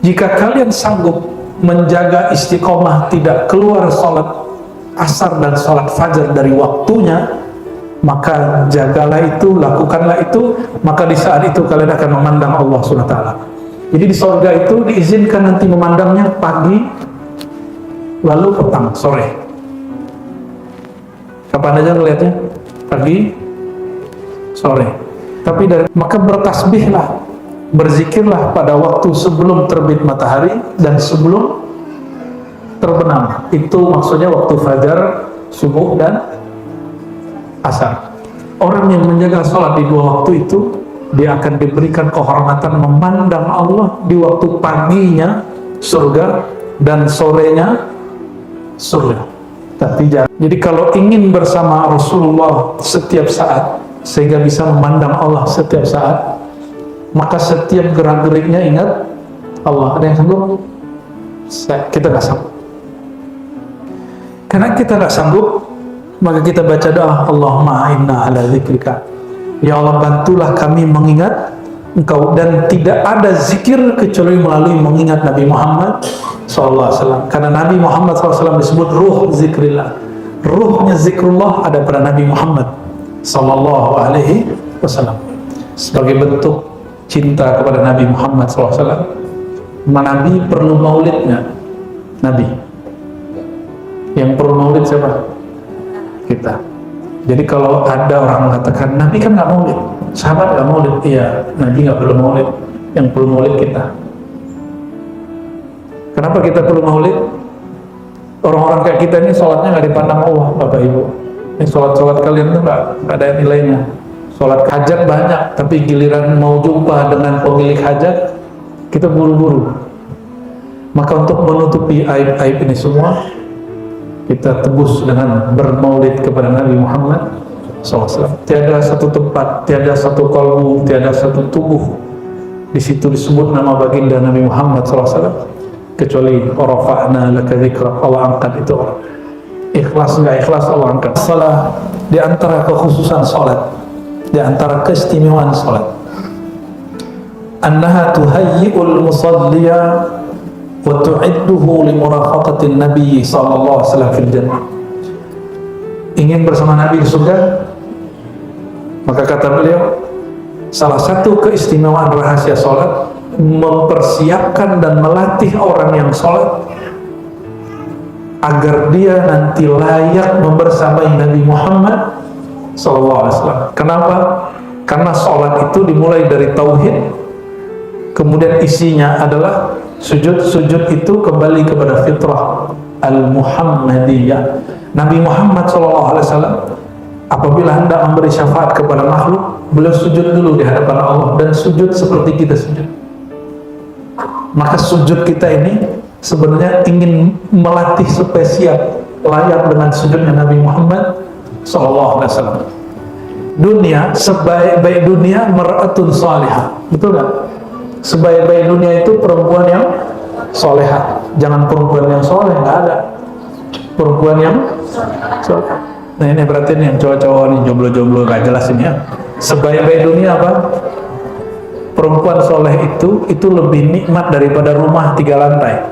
Jika kalian sanggup menjaga istiqomah tidak keluar sholat asar dan sholat fajar dari waktunya, maka jagalah itu, lakukanlah itu, maka di saat itu kalian akan memandang Allah SWT. Jadi di surga itu diizinkan nanti memandangnya pagi, lalu petang, sore. Kapan aja ngeliatnya? Pagi, sore. Tapi maka bertasbihlah, berzikirlah pada waktu sebelum terbit matahari dan sebelum terbenam. Itu maksudnya waktu fajar, subuh, dan asar. Orang yang menjaga sholat di dua waktu itu, dia akan diberikan kehormatan memandang Allah di waktu paginya surga dan sorenya surga. Tapi jadi kalau ingin bersama Rasulullah setiap saat sehingga bisa memandang Allah setiap saat, maka setiap gerak-geriknya ingat Allah. Ada yang sanggup? Kita nggak sanggup. Karena kita nggak sanggup, maka kita baca doa, Allahumma inna ala zikrika. Ya Allah, bantulah kami mengingat Engkau, dan tidak ada zikir kecuali melalui mengingat Nabi Muhammad SAW. Karena Nabi Muhammad SAW disebut ruh zikrillah. Ruhnya zikrullah ada pada Nabi Muhammad SAW. Sebagai bentuk cinta kepada Nabi Muhammad SAW, Nabi perlu maulidnya. Nabi yang perlu maulid siapa? Kita. Jadi kalau ada orang mengatakan Nabi kan nggak maulid, sahabat nggak maulid, iya, Nabi nggak perlu maulid. Yang perlu maulid kita. Kenapa kita perlu maulid? Orang-orang kayak kita ini sholatnya nggak dipandang Allah, Bapak Ibu. Ini sholat kalian tuh nggak ada nilainya. Sholat hajat banyak, tapi giliran mau jumpa dengan pemilik hajat, kita buru-buru. Maka untuk menutupi aib-aib ini semua, kita tebus dengan bermaulid kepada Nabi Muhammad SAW. Tiada satu tempat, tiada satu kalbu, tiada satu tubuh di situ disebut nama baginda Nabi Muhammad SAW kecuali rafa'na laka dzikrak, Allah angkat itu orang. Ikhlas nggak ikhlas Allah angkat. Salah di antara kekhususan salat, di antara keistimewaan salat, annaha tuhayyi'ul musalliya wa tu'idduhu li murafaqatin Nabi sallallahu alaihi wasallam fil jannah. Ingin bersama Nabi di surga, maka kata beliau, salah satu keistimewaan rahasia salat mempersiapkan dan melatih orang yang salat agar dia nanti layak membersamai Nabi Muhammad sallallahu alaihi wasallam. Kenapa? Karena salat itu dimulai dari tauhid, kemudian isinya adalah sujud. Sujud itu kembali kepada fitrah al-Muhammadiyah. Nabi Muhammad SAW apabila hendak memberi syafaat kepada makhluk, beliau sujud dulu di hadapan Allah, dan sujud seperti kita sujud. Maka sujud kita ini sebenarnya ingin melatih supaya siap layak dengan sujudnya Nabi Muhammad SAW. Dunia, sebaik-baik dunia mar'atun salihah, betul nggak? Sebaik-baik dunia itu perempuan yang solehah. Jangan perempuan yang soleh, nggak ada. Perempuan yang soleh. Nah ini berarti nih yang cowok-cowok nih jomblo-jomblo nggak jelas ini ya. Sebaik-baik dunia apa? Perempuan soleh itu lebih nikmat daripada rumah 3 lantai.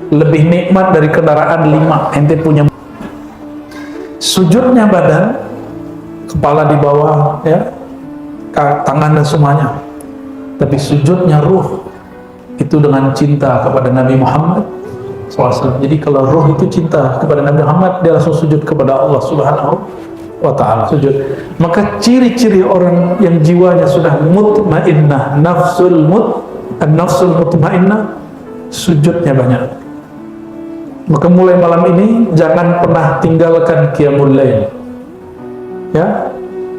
Lebih nikmat dari kendaraan 5. Ente punya. Sujudnya badan, kepala di bawah, ya, tangan dan semuanya. Tapi sujudnya ruh itu dengan cinta kepada Nabi Muhammad SAW. Jadi kalau ruh itu cinta kepada Nabi Muhammad, dia langsung sujud kepada Allah Subhanahu wa ta'ala. Sujud. Maka ciri-ciri orang yang jiwanya sudah mutmainnah, nafsul mutmainnah, sujudnya banyak. Maka mulai malam ini jangan pernah tinggalkan qiyamul lail. Ya,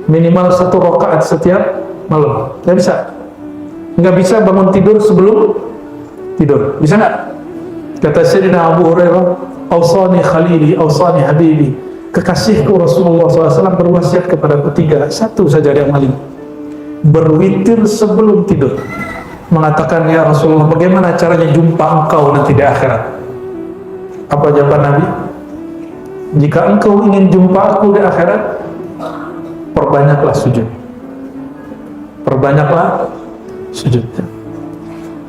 minimal 1 rakaat setiap malam. Nggak bisa. Nggak bisa bangun tidur sebelum tidur. Bisa nggak? Kata Sayyidina Abu Hurairah, awsani khalili, awsani habibi. Kekasihku Rasulullah SAW berwasiat kepada ketiga. Satu saja yang paling, berwitir sebelum tidur. Mengatakan, ya Rasulullah, bagaimana caranya jumpa engkau nanti di akhirat? Apa jawaban Nabi? Jika engkau ingin jumpa aku di akhirat, perbanyaklah sujud. Perbanyaklah sujud.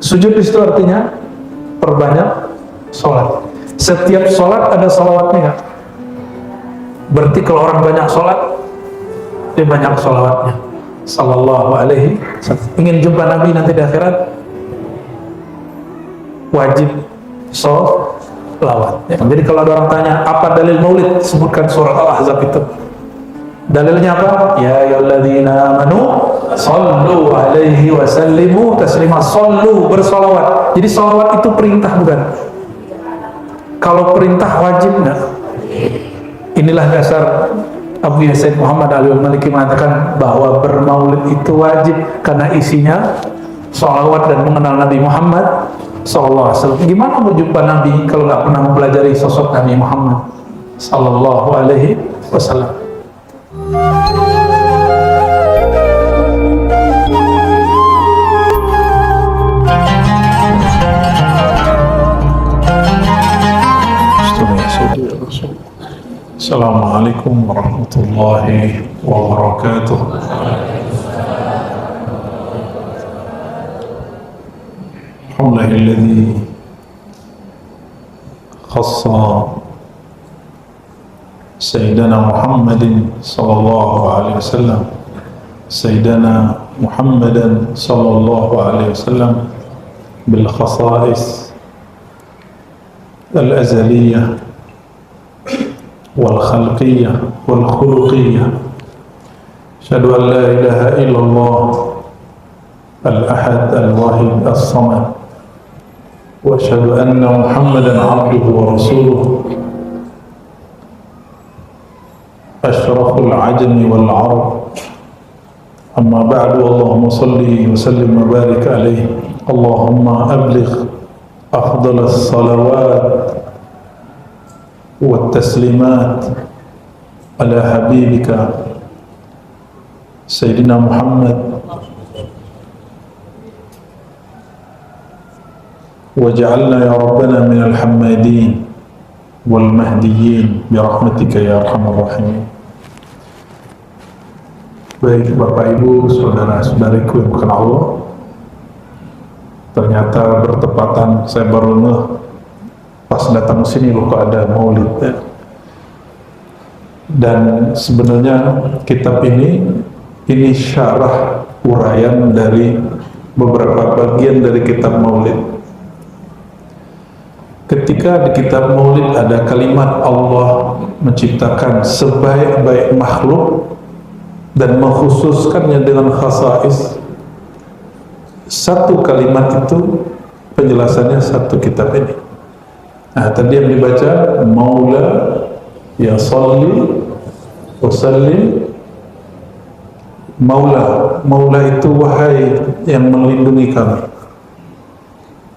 Sujud di situ artinya perbanyak sholat. Setiap sholat ada sholawatnya nggak? Berarti kalau orang banyak sholat, dia banyak sholawatnya. Sallallahu alaihi wasallam. Ingin jumpa Nabi nanti di akhirat, wajib sholawat. Ya. Jadi kalau ada orang tanya, apa dalil maulid? Sebutkan surat Al-Ahzab itu. Dalilnya apa? Ya ayyuhalladzina amanu sallu alaihi wa sallimu taslima. Sallu, bersolawat. Jadi solawat itu perintah, bukan? Kalau perintah wajib nggak? Inilah dasar Abu Yazid Muhammad Al-Maliki mengatakan bahwa bermaulid itu wajib karena isinya sholawat dan mengenal Nabi Muhammad SAW. Gimana mau jumpa Nabi kalau nggak pernah mempelajari sosok Nabi Muhammad Sallallahu Alaihi Wasallam? Assalamualaikum warahmatullahi wabarakatuh. Alhamdulillahilladzi khassa Sayyidina Muhammadin sallallahu alaihi wasallam Sayyidina Muhammadan sallallahu alaihi wasallam bil khasa'is al-azaliyah والخلقية والخلقية أشهد أن لا إله إلا الله الأحد الواحد الصمد وأشهد أن محمدا عبده ورسوله أشرف العجم والعرب أما بعد اللهم صل وسلم وبارك عليه اللهم أبلغ أفضل الصلوات والتسليمات على حبيبك سيدنا محمد وجعلنا يا ربنا من الحمادين والمهديين برحمتك يا أرحم الراحمين. Baik Bapak Ibu, saudara-saudariku yang bukan Allah, ternyata bertepatan saya baru ngeh pas datang sini loh kok ada maulid ya. Dan sebenarnya kitab ini syarah uraian dari beberapa bagian dari kitab maulid. Ketika di kitab maulid ada kalimat Allah menciptakan sebaik-baik makhluk dan mengkhususkannya dengan khasais, satu kalimat itu penjelasannya satu kitab ini. Nah, tadi yang dibaca Maula ya salli wa sallim. Maula itu wahai yang melindungi kami,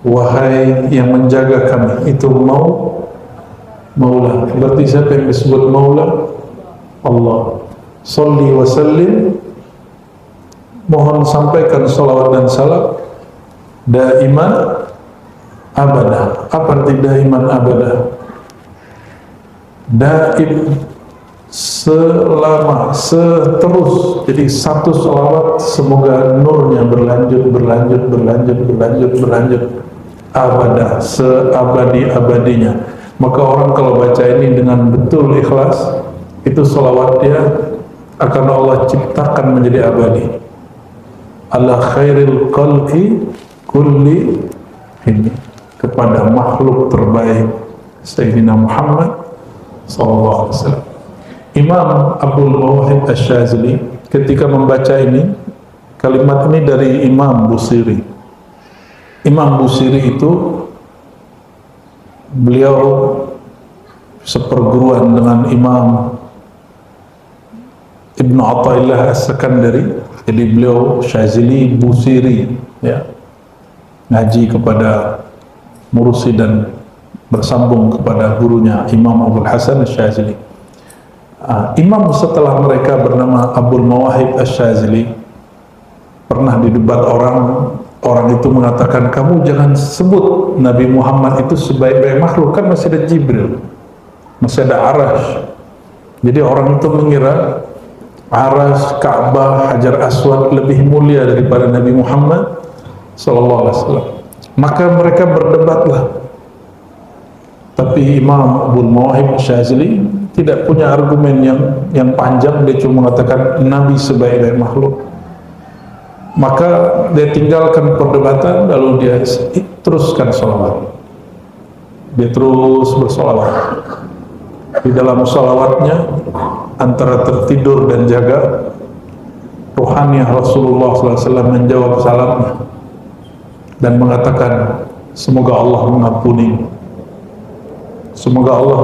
wahai yang menjaga kami, itu Maula. Berarti siapa yang disebut Maula? Allah. Salli wa sallim, mohon sampaikan salawat dan salam daiman abadah. Apa arti daiman abadah? Daim, selama, seterus. Jadi satu salawat semoga nurnya berlanjut abadah, seabadi-abadinya. Maka orang kalau baca ini dengan betul ikhlas, itu salawat dia akan Allah ciptakan menjadi abadi. Ala khairil khalqi kulli ini, kepada makhluk terbaik Sayyidina Muhammad SAW. Imam Abdul Mawahib Asy-Syadzili ketika membaca ini, kalimat ini dari Imam Busiri. Imam Busiri itu beliau seperguruan dengan Imam Ibnu Athaillah As-Sakandari. Jadi beliau Syadzili Busiri ya, ngaji kepada Mursi dan bersambung kepada gurunya Imam Abdul Hasan Asy-Syadzili. Imam setelah mereka bernama Abdul Mawahib Asy-Syadzili pernah didebat orang itu mengatakan, kamu jangan sebut Nabi Muhammad itu sebaik-baik makhluk, kan masih ada Jibril, masih ada Arash. Jadi orang itu mengira Arash, Ka'bah, Hajar Aswad lebih mulia daripada Nabi Muhammad SAW. Maka mereka berdebatlah. Tapi Imam Abdul Mawahib Syazili tidak punya argumen yang panjang, dia cuma mengatakan Nabi sebaik-baik makhluk. Maka dia tinggalkan perdebatan, lalu dia teruskan sholawat. Dia terus bersolawat. Di dalam sholawatnya antara tertidur dan jaga, ruhaniah Rasulullah SAW menjawab salamnya dan mengatakan, semoga Allah mengampuni, semoga Allah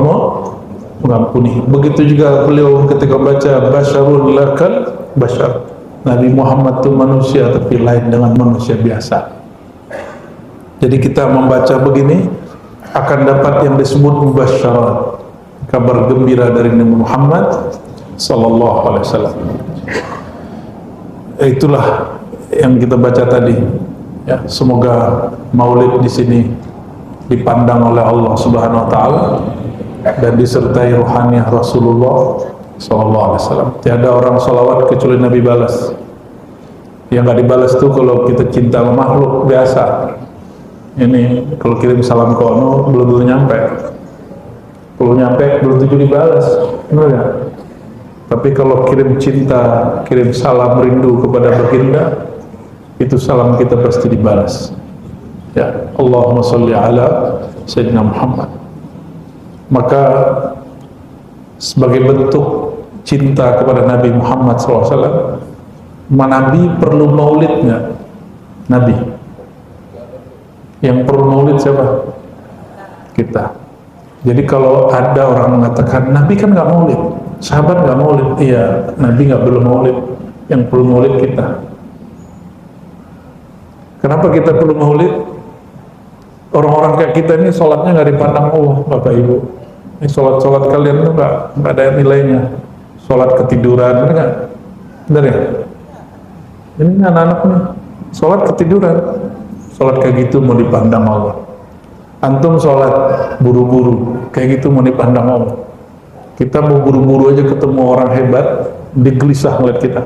mengampuni. Begitu juga beliau ketika baca basyarun lakal basyar, Nabi Muhammad itu manusia tapi lain dengan manusia biasa. Jadi kita membaca begini akan dapat yang disebut mubasyarat, kabar gembira dari Nabi Muhammad sallallahu alaihi wasallam. Itulah yang kita baca tadi. Ya, semoga Maulid di sini dipandang oleh Allah Subhanahu wa taala dan disertai ruhaniah Rasulullah sallallahu alaihi wasallam. Tiada orang salawat kecuali Nabi balas. Yang nggak dibalas tuh kalau kita cinta sama makhluk biasa. Ini kalau kirim salam ke ono belum nyampe. Belum nyampe belum tentu dibalas. Benar ya? Tapi kalau kirim cinta, kirim salam rindu kepada baginda, itu salam kita pasti dibalas. Ya, Allahumma sholli ala Sayyidina Muhammad. Maka sebagai bentuk cinta kepada Nabi Muhammad SAW, Nabi perlu maulidnya. Nabi yang perlu maulid siapa? Kita. Jadi kalau ada orang mengatakan Nabi kan nggak maulid, sahabat nggak maulid, iya, Nabi nggak perlu maulid. Yang perlu maulid kita. Kenapa kita perlu maulid? Orang-orang kayak kita ini sholatnya nggak dipandang Allah, Bapak Ibu. Ini sholat kalian itu nggak ada nilainya. Sholat ketiduran, benar nggak? Benar ya? Ini anak-anak nih, sholat ketiduran. Sholat kayak gitu mau dipandang Allah. Antum sholat buru-buru, kayak gitu mau dipandang Allah. Kita mau buru-buru aja ketemu orang hebat, digelisah ngeliat kita.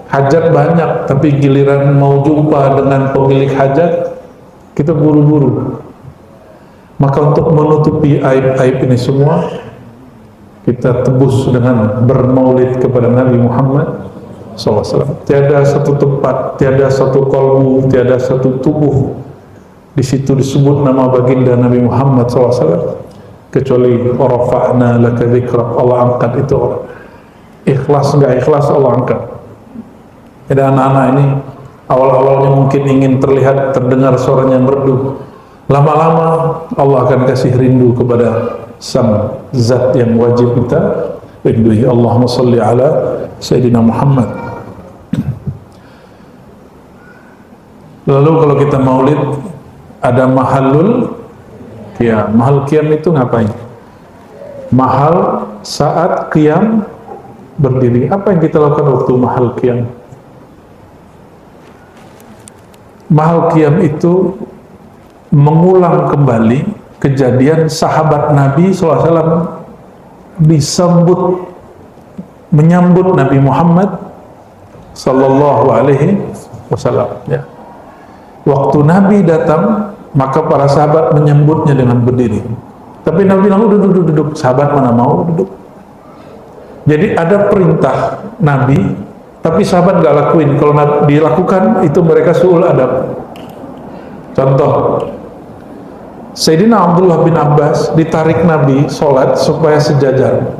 Hajat banyak, tapi giliran mau jumpa dengan pemilik hajat, kita buru-buru. Maka untuk menutupi aib-aib ini semua, kita tebus dengan bermaulid kepada Nabi Muhammad SAW. Tiada satu tempat, tiada satu kolbu, tiada satu tubuh di situ disebut nama baginda Nabi Muhammad SAW kecuali rafa'na laka dzikrak, Allah angkat itu orang. Ikhlas nggak ikhlas Allah angkat. Jadi anak-anak ini awal-awalnya mungkin ingin terlihat terdengar suaranya merdu, lama-lama Allah akan kasih rindu kepada sang zat yang wajib kita rindui. Allahumma sholli ala Sayyidina Muhammad. Lalu kalau kita maulid ada mahalul qiyam. Mahal qiyam itu ngapain? Mahal saat qiyam berdiri. Apa yang kita lakukan waktu mahal qiyam? Mahal qiyam itu mengulang kembali kejadian sahabat Nabi SAW menyambut Nabi Muhammad sallallahu alaihi wasallam. Ya. Waktu Nabi datang, maka para sahabat menyambutnya dengan berdiri. Tapi Nabi bilang, duduk, sahabat mana mau duduk. Jadi ada perintah Nabi, tapi sahabat nggak lakuin. Kalau dilakukan, itu mereka su'ul adab. Contoh, Sayyidina Abdullah bin Abbas ditarik Nabi sholat supaya sejajar.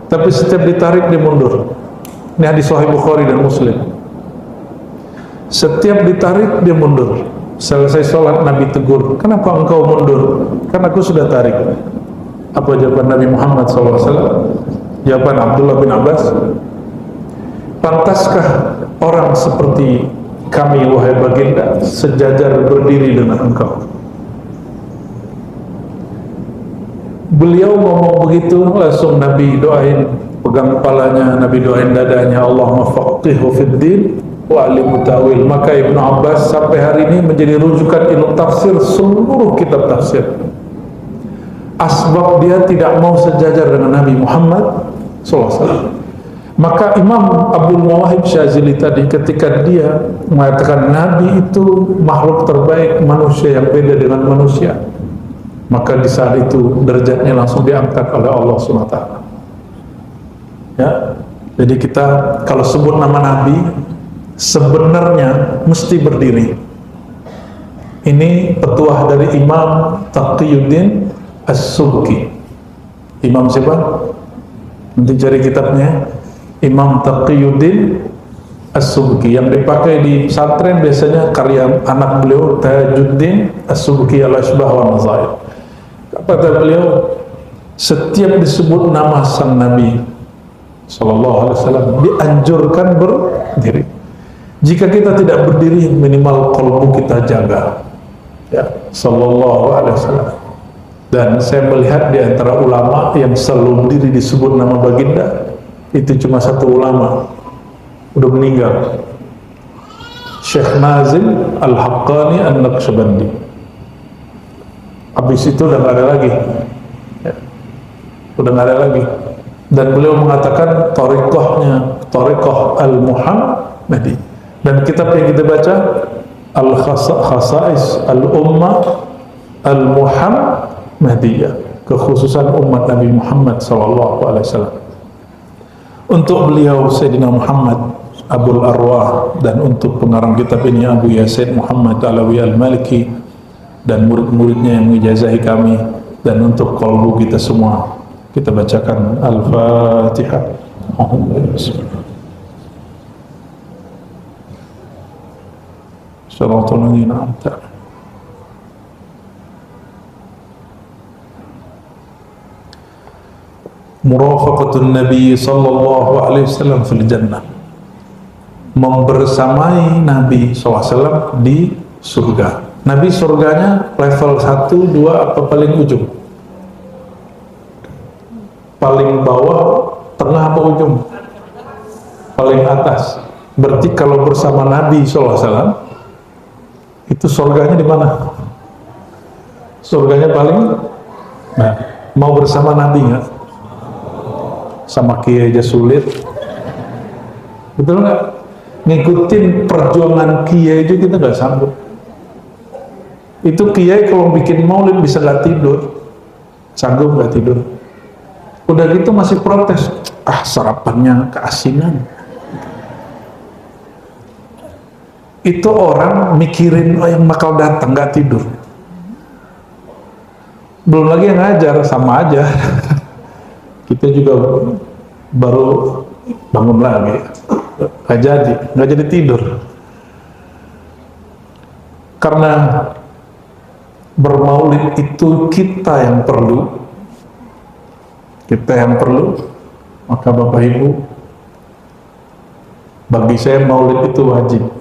Tapi setiap ditarik dia mundur. Ini hadis Sahih Bukhari dan Muslim. Setiap ditarik dia mundur. Selesai sholat Nabi tegur, kenapa engkau mundur? Karena aku sudah tarik. Apa jawaban Nabi Muhammad SAW? Jawaban Abdullah bin Abbas, pantaskah orang seperti kami wahai baginda sejajar berdiri dengan engkau? Beliau ngomong begitu, langsung Nabi doain, pegang kepalanya, Nabi doain dadanya, Allahumma faqihhu fid din wa alimhu ta'wil. Maka Ibnu Abbas sampai hari ini menjadi rujukan ilmu tafsir seluruh kitab tafsir. Asbab dia tidak mau sejajar dengan Nabi Muhammad SAW. Maka Imam Abdul Mawahib Syazili tadi ketika dia mengatakan Nabi itu makhluk terbaik, manusia yang beda dengan manusia, maka di saat itu derajatnya langsung diangkat oleh Allah SWT. Ya, jadi kita kalau sebut nama Nabi sebenarnya mesti berdiri. Ini petuah dari Imam Taqiyuddin As-Subki. Imam siapa? Nanti cari kitabnya. Imam Taqiyuddin As-Subki, yang dipakai di pesantren biasanya karya anak beliau Tajuddin As-Subki al-Ashbah wa Nazair. Kata beliau, setiap disebut nama sang Nabi sallallahu alaihi wasallam dianjurkan berdiri. Jika kita tidak berdiri, minimal qalbu kita jaga. Ya, sallallahu alaihi wasallam. Dan saya melihat di antara ulama yang selalu berdiri disebut nama baginda, itu cuma satu ulama, udah meninggal, Syekh Nazim Al-Haqqani An-Naqsyabandi. Habis itu udah nggak ada lagi, ya, udah nggak ada lagi. Dan beliau mengatakan Thariqah Al-Muhammadi. Dan kitab yang kita baca Al-Khasa'is Al-Ummah Al-Muhammadiyah, kekhususan umat Nabi Muhammad SAW. Untuk beliau Sayyidina Muhammad Abul Arwah, dan untuk pengarang kitab ini Abu Yasin Muhammad Alawi Al-Maliki dan murid-muridnya yang mengijazahi kami, dan untuk qalbu kita semua, kita bacakan Al-Fatihah. Shiratal ladzina an'amta Murafaqatun Nabi sallallahu alaihi wasallam fil jannah, membersamai Nabi SAW di surga. Nabi surganya level 1, 2, apa paling ujung? Paling bawah, tengah, apa ujung? Paling atas. Berarti kalau bersama Nabi SAW, itu surganya di mana? Surganya paling, nah, mau bersama Nabi nggak? Sama kiai aja sulit, betul nggak? Ngikutin perjuangan kiai aja kita nggak sanggup. Itu kiai kalau bikin maulid bisa nggak tidur, sanggup nggak tidur. Udah gitu masih protes, sarapannya keasinan. Itu orang mikirin yang bakal datang, nggak tidur. Belum lagi yang ngajar, sama aja. Kita juga baru bangun lagi, nggak jadi tidur. Karena bermaulid itu kita yang perlu, maka Bapak Ibu, bagi saya maulid itu wajib.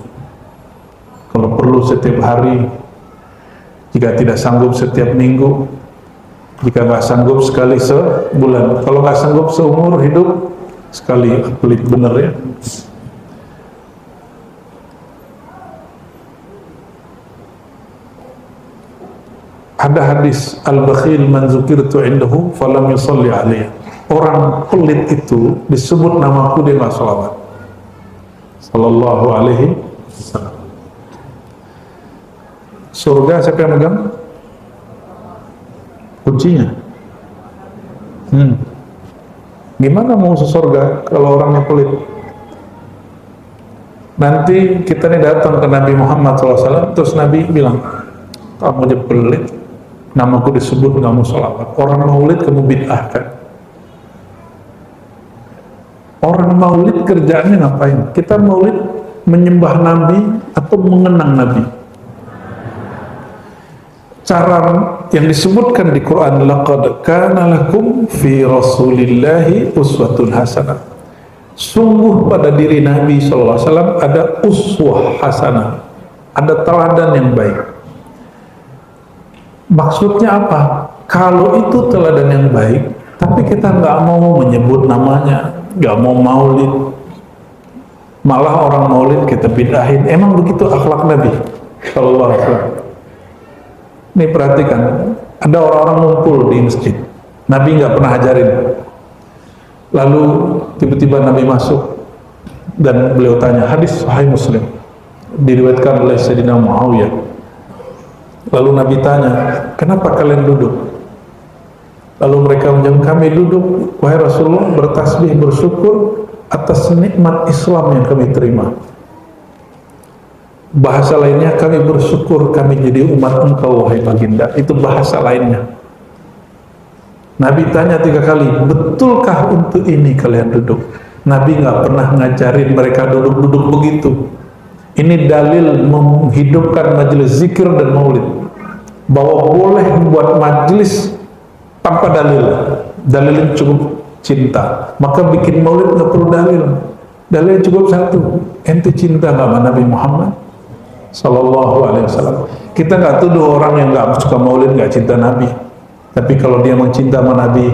Kalau perlu setiap hari, jika tidak sanggup setiap minggu, jika nggak sanggup sekali sebulan, kalau nggak sanggup seumur hidup sekali. Pelit bener ya. Ada hadis, al-bakhil man dzukirtu indahu falam yusalli alaihi. Orang pelit itu disebut namaku dia nggak sholawat. Sallallahu alaihi wasallam. Surga siapa yang megang kuncinya? Gimana mau ke surga kalau orangnya pelit? Nanti kita nih datang ke Nabi Muhammad SAW, terus Nabi bilang, kamu aja pelit, namaku disebut nggak mau sholawat. Orang maulid kamu bid'ahkan. Orang maulid kerjaannya ngapain? Kita maulid menyembah Nabi atau mengenang Nabi? Cara yang disebutkan di Quran, laqad kana lakum fi rasulillahi uswatun hasanah. Sungguh pada diri Nabi SAW ada uswah hasanah, ada teladan yang baik. Maksudnya apa? Kalau itu teladan yang baik, tapi kita nggak mau menyebut namanya, nggak mau maulid, malah orang maulid kita bid'ahin. Emang begitu akhlak Nabi sallallahu alaihi wasallam? Nih perhatikan, ada orang-orang ngumpul di masjid, Nabi nggak pernah ajarin. Lalu tiba-tiba Nabi masuk dan beliau tanya, hadis Sahih Muslim diriwayatkan oleh Sayyidina Muawiyah. Lalu Nabi tanya, kenapa kalian duduk? Lalu mereka menjawab, kami duduk wahai Rasulullah bertasbih bersyukur atas nikmat Islam yang kami terima. Bahasa lainnya, kami bersyukur kami jadi umat engkau wahai baginda. Itu bahasa lainnya. Nabi tanya 3 kali, betulkah untuk ini kalian duduk? Nabi nggak pernah ngajarin mereka duduk-duduk begitu. Ini dalil menghidupkan majelis zikir dan maulid, bahwa boleh membuat majelis tanpa dalil. Dalilnya cukup cinta, maka bikin maulid nggak perlu dalil. Dalilnya cukup satu, ente cinta nggak sama Nabi Muhammad Sallallahu Alaihi Wasallam. Kita nggak tuduh orang yang nggak suka maulid nggak cinta Nabi, tapi kalau dia mencinta sama Nabi,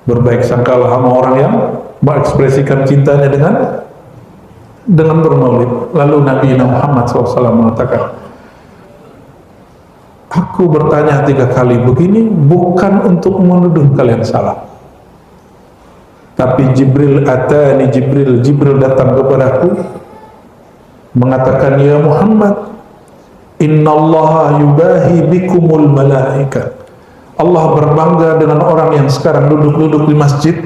berbaik sangkalah sama orang yang mengekspresikan cintanya dengan bermaulid. Lalu Nabi Muhammad SAW mengatakan, aku bertanya 3 kali begini bukan untuk menuduh kalian salah, tapi Jibril datang kepadaku mengatakan, ya Muhammad, innallaha yubahi bikumul malaika. Allah berbangga dengan orang yang sekarang duduk-duduk di masjid,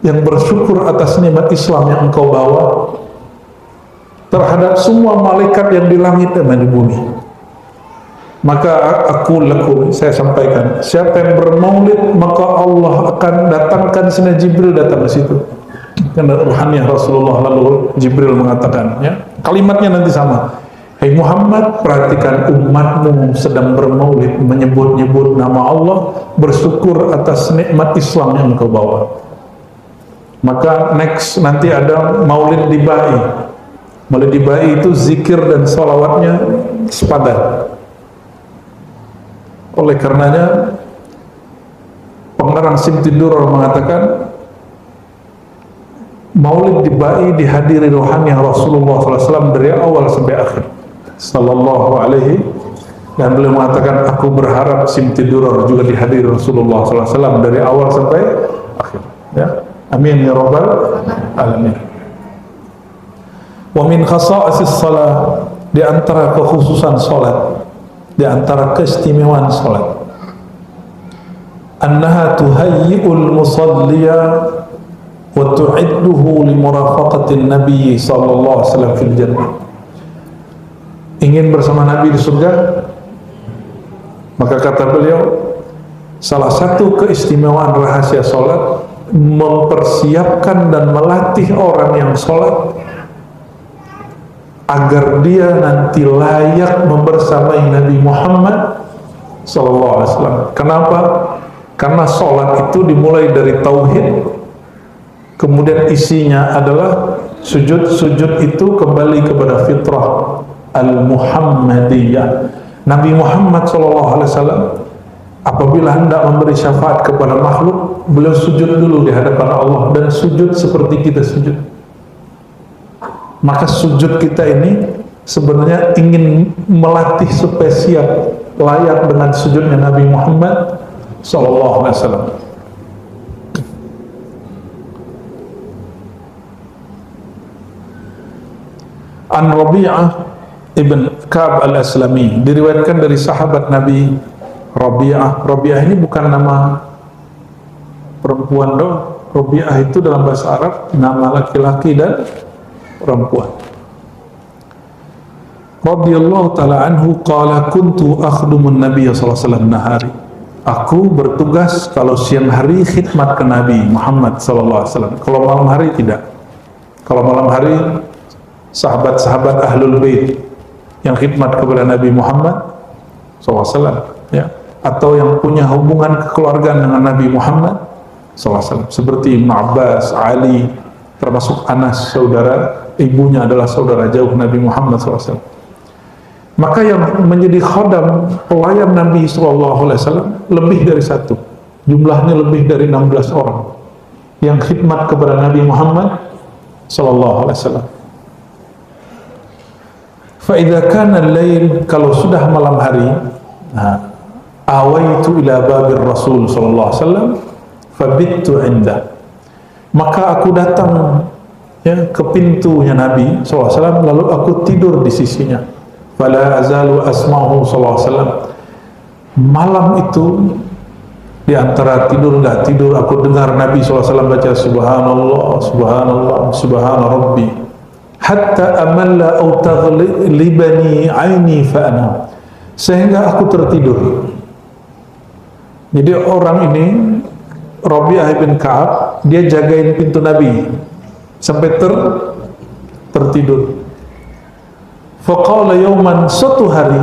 yang bersyukur atas nikmat Islam yang engkau bawa terhadap semua malaikat yang di langit dan di bumi. Maka saya sampaikan, siapa yang bermaulid maka Allah akan datangkan sini Jibril datang ke situ. Karena ruhani Rasulullah, lalu Jibril mengatakan, ya, kalimatnya nanti sama. Hai Muhammad, perhatikan umatmu sedang bermaulid, menyebut-nyebut nama Allah, bersyukur atas nikmat Islam yang engkau bawa. Maka nanti ada maulid dibai. Maulid dibai itu zikir dan salawatnya sepadan. Oleh karenanya pengarang Simtidur mengatakan, maulid dibai dihadiri rohani Rasulullah SAW dari awal sampai akhir sallallahu alaihi, dan beliau mengatakan, aku berharap Simtidur juga dihadiri Rasulullah SAW dari awal sampai akhir, ya. Amin ya rabbal alamin. Wa min khasa'is salat, di antara kekhususan salat, di antara keistimewaan salat, annaha tuhayyi'ul musalliya wa tu'idduhu li murafaqatin nabiy sallallahu alaihi wasallam fil jannah. Ingin bersama Nabi di surga, maka kata beliau, salah satu keistimewaan rahasia salat, mempersiapkan dan melatih orang yang sholat agar dia nanti layak membersamai Nabi Muhammad SAW. Kenapa? Karena sholat itu dimulai dari tauhid, kemudian isinya adalah sujud. Sujud itu kembali kepada fitrah al-Muhammadiyah. Nabi Muhammad SAW apabila hendak memberi syafaat kepada makhluk, beliau sujud dulu di hadapan Allah, dan sujud seperti kita sujud. Maka sujud kita ini sebenarnya ingin melatih supaya siap layak dengan sujudnya Nabi Muhammad SAW. An Rabi'ah ibn Ka'ab al-Aslami, diriwayatkan dari sahabat Nabi Rabi'ah. Rabi'ah ini bukan nama perempuan doang. Rabi'ah itu dalam bahasa Arab nama laki-laki dan perempuan. Radhiyallahu ta'ala anhu qala kuntu akhdumun Nabiy sallallahu alaihi wasallam nahari. Aku bertugas kalau siang hari khidmat ke Nabi Muhammad sallallahu alaihi wasallam. Kalau malam hari tidak. Kalau malam hari sahabat-sahabat Ahlul Bait yang khidmat kepada Nabi Muhammad sallallahu alaihi wasallam, ya, atau yang punya hubungan kekeluargaan dengan Nabi Muhammad SAW, seperti Ibn Abbas, Ali, termasuk Anas, saudara ibunya adalah saudara jauh Nabi Muhammad SAW. Maka yang menjadi khodam, pelayan Nabi SAW lebih dari satu, jumlahnya lebih dari 16 orang yang khidmat kepada Nabi Muhammad SAW. Fa'idha kana al-lail, kalau sudah malam hari, awaitu ila babir Rasul sallallahu alaihi wasallam fabittu indah. Maka aku datang ya ke pintunya Nabi SAW, lalu aku tidur di sisinya. Fala azalu asma'uhu SAW. Malam itu di antara tidur nggak tidur, aku dengar Nabi SAW baca Subhanallah, Subhanallah, Subhana Rabbi, hatta amalla au taghlibani aini fa'ana, sehingga aku tertidur. Jadi orang ini Rabi'ah bin Ka'ab, dia jagain pintu Nabi sampai tertidur. Faqala yawman, suatu hari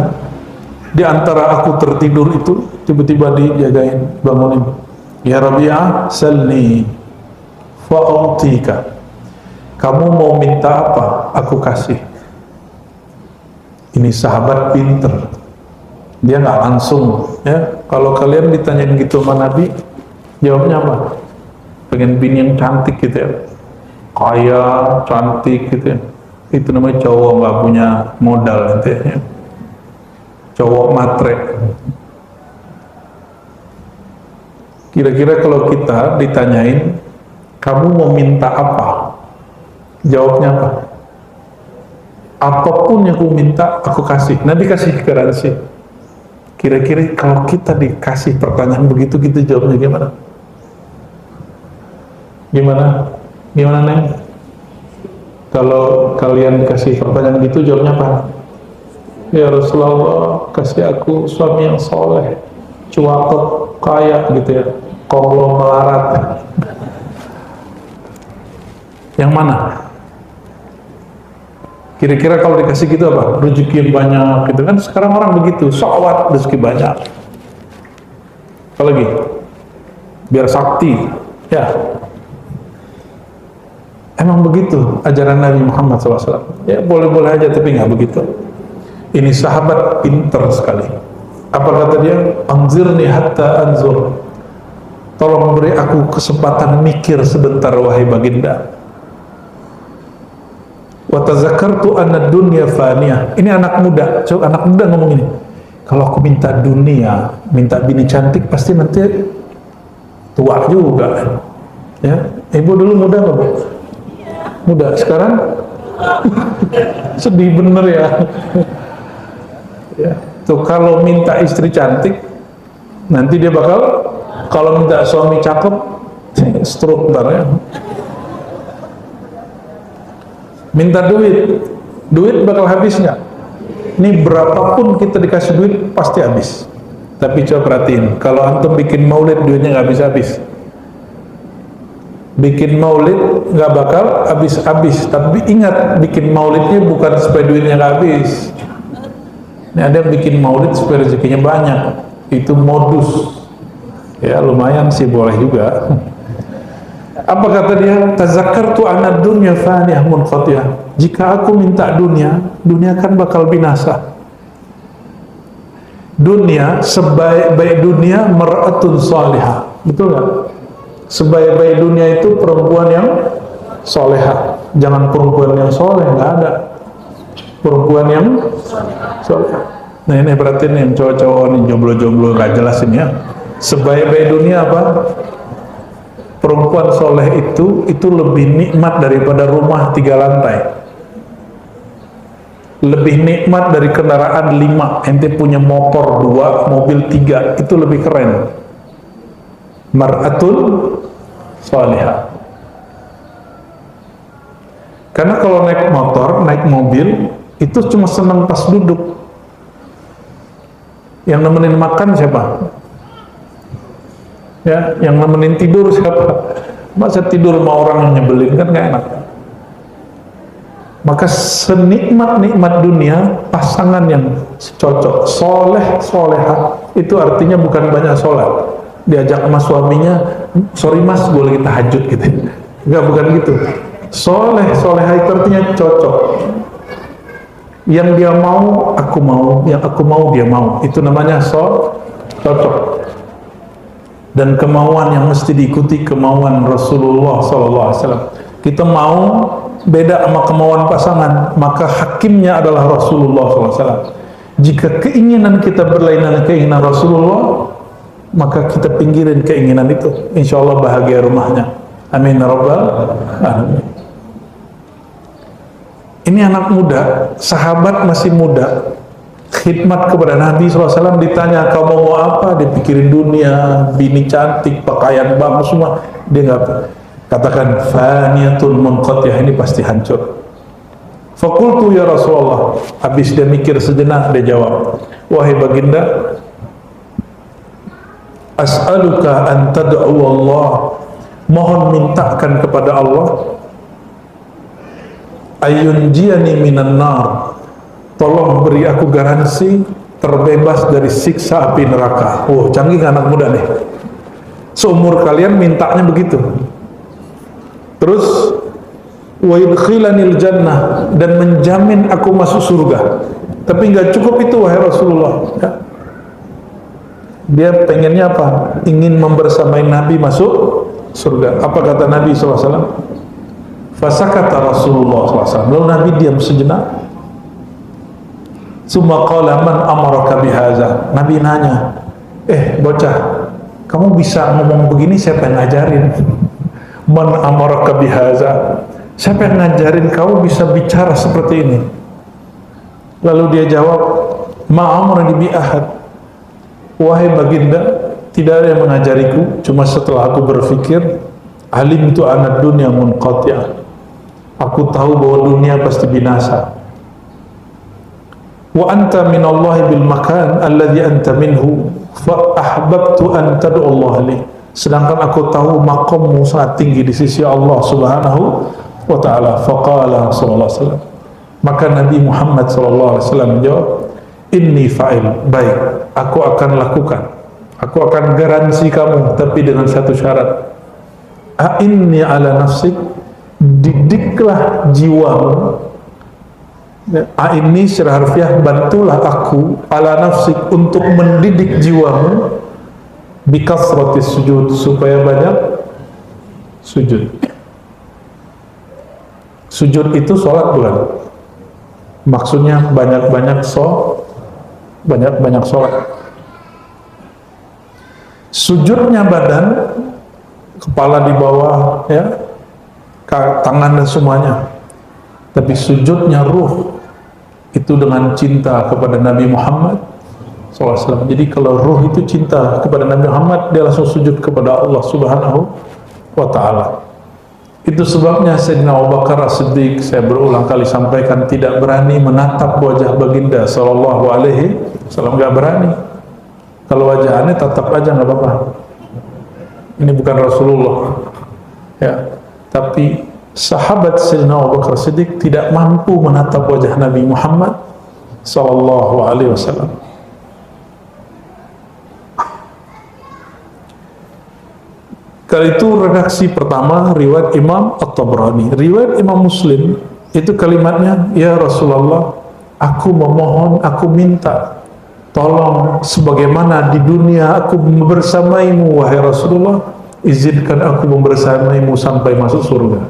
di antara aku tertidur itu tiba-tiba dijagain, bangunin. Ya Rabi'ah, salni fa'utika. Kamu mau minta apa? Aku kasih. Ini sahabat pinter. Dia nggak langsung ya. Kalau kalian ditanyain gitu sama Nabi, jawabnya apa? Pengen bini yang cantik gitu ya, kaya, cantik gitu ya. Itu namanya cowok nggak punya modal gitu ya. Cowok matre. Kira-kira kalau kita ditanyain, kamu mau minta apa? Jawabnya apa? Apapun yang aku minta, aku kasih. Nanti kasih garansi. Kira-kira kalau kita dikasih pertanyaan begitu, kita jawabnya gimana? Gimana Neng? Kalau kalian dikasih pertanyaan gitu, jawabnya apa? Ya Rasulullah, kasih aku suami yang soleh, cuakot, kaya gitu ya, konglomerat. Yang mana? Kira-kira kalau dikasih gitu apa? Rezeki yang banyak gitu kan, sekarang orang begitu, syahwat rezeki banyak. Apa lagi? Biar sakti, ya. Emang begitu ajaran Nabi Muhammad SAW. Ya boleh-boleh aja, tapi nggak begitu. Ini sahabat pinter sekali. Apa kata dia? Anzirni hatta anzur. Tolong beri aku kesempatan mikir sebentar wahai baginda. Wa tazakkartu anna dunya faniyah. Ini anak muda, coba anak muda ngomong ini. Kalau aku minta dunia, minta bini cantik, pasti nanti tua juga. Ya, ibu dulu muda nggak Bu? Muda, sekarang sedih bener ya. Ya, tuh kalau minta istri cantik, nanti dia bakal, kalau minta suami cakep, stroke ntar ya. Minta duit bakal habis nggak? Ini berapapun kita dikasih duit pasti habis. Tapi coba perhatiin, kalau antum bikin maulid duitnya nggak habis-habis. Bikin maulid nggak bakal habis-habis. Tapi ingat, bikin maulidnya bukan supaya duitnya nggak habis. Ini ada yang bikin maulid supaya rezekinya banyak. Itu modus. Ya lumayan sih, boleh juga. Apa kata dia? Tazakkartu anna dunya faniyah munqatiyah. Jika aku minta dunia, dunia kan bakal binasa. Dunia, sebaik-baik dunia mar'atun salihah. Betul nggak? Sebaik-baik dunia itu perempuan yang solehah. Jangan perempuan yang soleh, nggak ada. Perempuan yang soleh. Nah ini perhatiin nih, cowok-cowok nih jomblo-jomblo nggak jelas ini ya. Sebaik-baik dunia apa? Perempuan soleh itu lebih nikmat daripada rumah 3 lantai. Lebih nikmat dari kendaraan 5. Ente punya motor 2, mobil 3, itu lebih keren. Mar'atul salihah. Karena kalau naik motor, naik mobil, itu cuma senang pas duduk. Yang nemenin makan siapa? Ya, yang nemenin tidur siapa? Masa tidur sama orang yang nyebelin, kan gak enak. Maka senikmat-nikmat dunia, pasangan yang cocok, soleh, solehah, itu artinya bukan banyak sholat. Diajak sama suaminya, sorry mas, gue lagi tahajud gitu. Enggak, bukan gitu. Soleh, solehah itu artinya cocok. Yang dia mau, aku mau. Yang aku mau, dia mau. Itu namanya cocok. Dan kemauan yang mesti diikuti kemauan Rasulullah SAW. Kita mau beda sama kemauan pasangan, maka hakimnya adalah Rasulullah SAW. Jika keinginan kita berlainan keinginan Rasulullah, maka kita pinggirin keinginan itu. Insya Allah bahagia rumahnya. Amin ya rabbal alamin. Ini anak muda, sahabat masih muda, khidmat kepada Nabi SAW, ditanya kamu mau apa, dia pikirin dunia, bini cantik, pakaian bagus semua, dia nggak katakan faniyatun munqatiyah, ini pasti hancur. Fakultu ya Rasulullah, habis dia mikir sejenak, dia jawab, wahai baginda, as'aluka an tad'u Allah, mohon mintakan kepada Allah, ayunjiyani minan nar, tolong beri aku garansi terbebas dari siksa api neraka. Oh, canggih anak muda nih. Seumur kalian mintanya begitu. Terus wa yudkhilanil jannah, dan menjamin aku masuk surga. Tapi nggak cukup itu wahai Rasulullah. Ya. Dia pengennya apa? Ingin membersamai Nabi masuk surga. Apa kata Nabi SAW? Fasakata Rasulullah SAW. Lalu Nabi diam sejenak. Summa qala man amaraka bihaza. Nabi nanya, bocah, kamu bisa ngomong begini, siapa yang ngajarin? Man amaraka bihaza. Siapa yang ngajarin kamu bisa bicara seperti ini? Lalu dia jawab, ma'amrani bi ahad. Wahai baginda, tidak ada yang mengajariku, cuma setelah aku berpikir, alim itu anad dunya munqati'ah. Aku tahu bahwa dunia pasti binasa. Wa anta minallahi bil makan alladhi anta minhu, fa ahbabtu an tad'u Allah li. Sedangkan aku tahu makammu sangat tinggi di sisi Allah Subhanahu wa ta'ala. Faqala sallallahu alaihi wasallam, maka Nabi Muhammad sallallahu alaihi wasallam menjawab, inni fa'il, baik, aku akan lakukan, aku akan garansi kamu, tapi dengan satu syarat. A'inni ala nafsik, didiklah jiwamu. A'inni secara harfiah, bantulah aku, ala nafsik, untuk mendidik jiwamu, bikasratis sujud, supaya banyak sujud. Sujud itu sholat bukan? Maksudnya banyak-banyak banyak-banyak sholat. Sujudnya badan, kepala di bawah, ya, tangan dan semuanya. Tapi sujudnya ruh, itu dengan cinta kepada Nabi Muhammad SAW. Jadi kalau ruh itu cinta kepada Nabi Muhammad, dia langsung sujud kepada Allah Subhanahu wa ta'ala. Itu sebabnya Sayyidina Abu Bakar As-Siddiq, saya berulang kali sampaikan, tidak berani menatap wajah baginda sallallahu alaihi wasallam, nggak berani. Kalau wajahnya tatap aja nggak apa-apa. Ini bukan Rasulullah, ya. Tapi sahabat Sayyidina Abu Bakar As-Siddiq tidak mampu menatap wajah Nabi Muhammad sallallahu alaihi wasallam. Kali itu redaksi pertama riwayat Imam At-Tabrani. Riwayat Imam Muslim itu kalimatnya, ya Rasulullah, aku memohon, aku minta tolong, sebagaimana di dunia aku bersamaimu wahai Rasulullah, izinkan aku membersamaimu sampai masuk surga.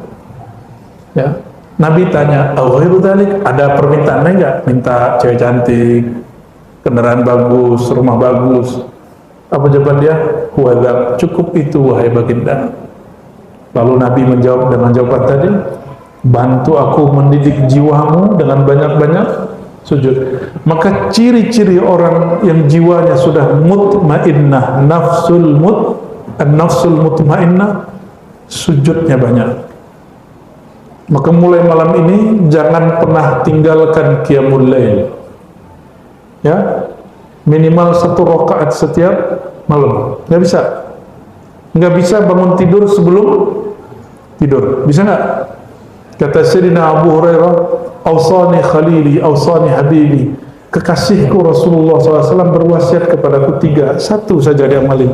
Ya. Nabi tanya, ghairu dzalik, ada permintaan enggak? Minta cewek cantik, kendaraan bagus, rumah bagus. Apa jawaban dia? Huwadza, cukup itu wahai baginda. Lalu Nabi menjawab dengan jawaban tadi, bantu aku mendidik jiwamu dengan banyak-banyak sujud. Maka ciri-ciri orang yang jiwanya sudah mutmainnah, nafsul mutmainnah, sujudnya banyak. Maka mulai malam ini jangan pernah tinggalkan qiyamul lail. Ya, minimal 1 rakaat setiap malam. Nggak bisa bangun tidur sebelum tidur. Bisa nggak? Kata Sayyidina Abu Hurairah, awsani khalili, awsani habibi, kekasihku Rasulullah SAW berwasiat kepadaku 3. 1 saja dia amalin,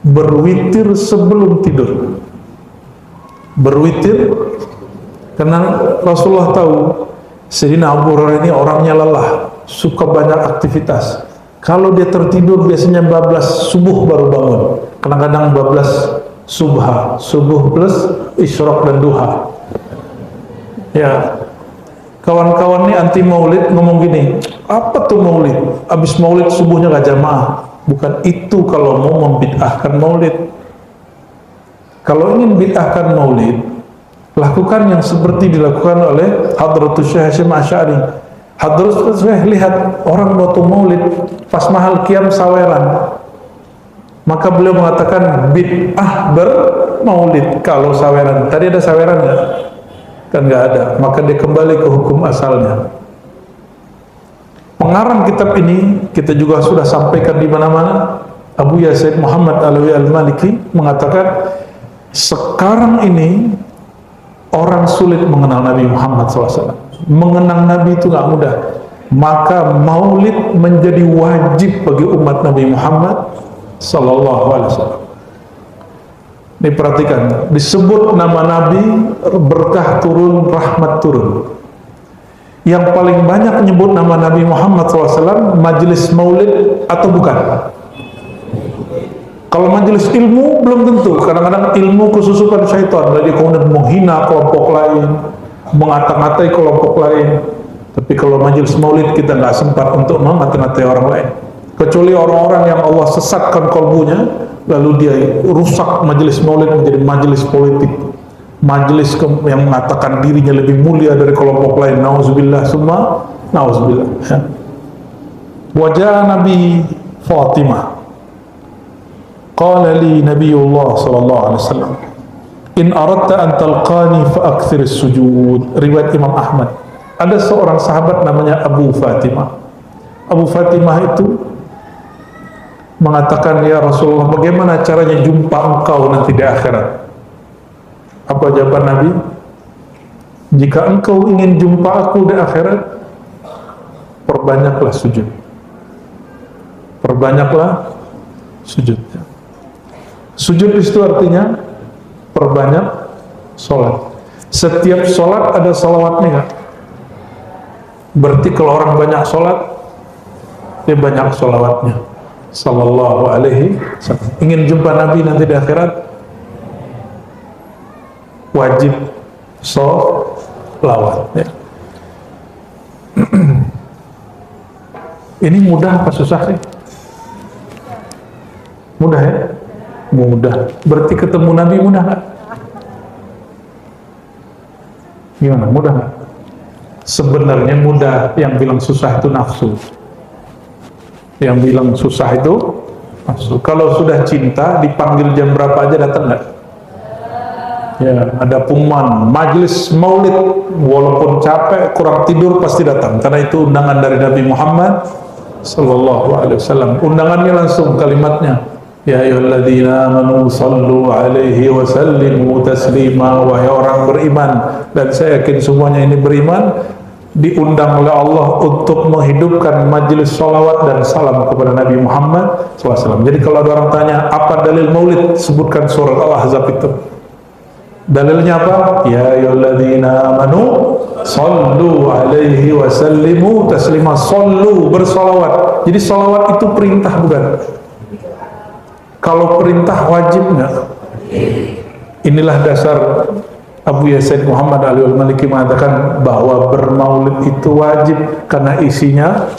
berwitir sebelum tidur. Berwitir, karena Rasulullah tahu Sayyidina Abu Hurairah ini orangnya lelah, suka banyak aktivitas. Kalau dia tertidur biasanya bablas subuh baru bangun. Kadang-kadang bablas subha, subuh plus isyraq dan duha. Ya, kawan-kawan ini anti maulid ngomong gini, apa tuh maulid? Abis maulid subuhnya gak jamaah. Bukan itu kalau mau membid'ahkan maulid. Kalau ingin bid'ahkan maulid, lakukan yang seperti dilakukan oleh Hadratus Syekh Hasyim Asy'ari. Hadratus Syekh lihat orang waktu maulid pas mahal qiyam saweran, maka beliau mengatakan bid'ah bermaulid kalau saweran. Tadi ada saweran nggak? Kan nggak ada. Maka dia kembali ke hukum asalnya. Pengarang kitab ini kita juga sudah sampaikan di mana-mana. Abu Yazid Muhammad Alawi Al-Maliki mengatakan sekarang ini orang sulit mengenal Nabi Muhammad SAW. Mengenang Nabi itu nggak mudah. Maka maulid menjadi wajib bagi umat Nabi Muhammad SAW. Ini perhatikan, disebut nama Nabi, berkah turun, rahmat turun. Yang paling banyak menyebut nama Nabi Muhammad SAW majelis maulid atau bukan? Kalau majelis ilmu belum tentu. Kadang-kadang ilmu kesusupan syaitan, jadi kemudian menghina kelompok lain, mengata-ngatai kelompok lain. Tapi kalau majelis maulid kita nggak sempat untuk mengata-ngatai orang lain, kecuali orang-orang yang Allah sesatkan kalbunya, lalu dia rusak majelis maulid menjadi majelis politik, majelis yang mengatakan dirinya lebih mulia dari kelompok lain. Nauzubillah summa nauzubillah. Wajah Nabi Fatimah, qala li Nabiullah sallallahu alaihi wasallam, in aradta an talqani fa akthir as-sujud. Riwayat Imam Ahmad. Ada seorang sahabat namanya Abu Fatimah. Abu Fatimah itu mengatakan, ya Rasulullah, bagaimana caranya jumpa engkau nanti di akhirat? Apa jawaban Nabi? Jika engkau ingin jumpa aku di akhirat, perbanyaklah sujud. Perbanyaklah sujud. Sujud itu artinya perbanyak sholat. Setiap sholat ada salawatnya nggak? Berarti kalau orang banyak sholat, dia banyak sholawatnya. Sallallahu alaihi wasallam. Ingin jumpa Nabi nanti di akhirat, wajib sholawat. Ya. Ini mudah apa susah sih? Mudah ya? Mudah. Berarti ketemu Nabi mudah nggak? Gimana? Mudah nggak? Sebenarnya mudah. Yang bilang susah itu nafsu. Yang bilang susah itu nafsu. Kalau sudah cinta, dipanggil jam berapa aja datang nggak? Ya, ada pengumuman majelis maulid, walaupun capek, kurang tidur pasti datang. Karena itu undangan dari Nabi Muhammad sallallahu alaihi wasallam. Undangannya langsung kalimatnya, ya ayyuhalladzina amanu sallu alaihi wa sallimu taslima. Wahai orang beriman, dan saya yakin semuanya ini beriman, diundang oleh Allah untuk menghidupkan majelis sholawat dan salam kepada Nabi Muhammad SAW. Jadi kalau ada orang tanya apa dalil maulid, sebutkan surat Al-Ahzab itu. Dalilnya apa? Ya ayyuhalladzina amanu sallu alaihi wa sallimu taslima. Sallu, bersolawat. Jadi solawat itu perintah bukan? Kalau perintah wajib nggak? Inilah dasar Abu Yazid Muhammad Ali Al-Maliki mengatakan bahwa bermaulid itu wajib karena isinya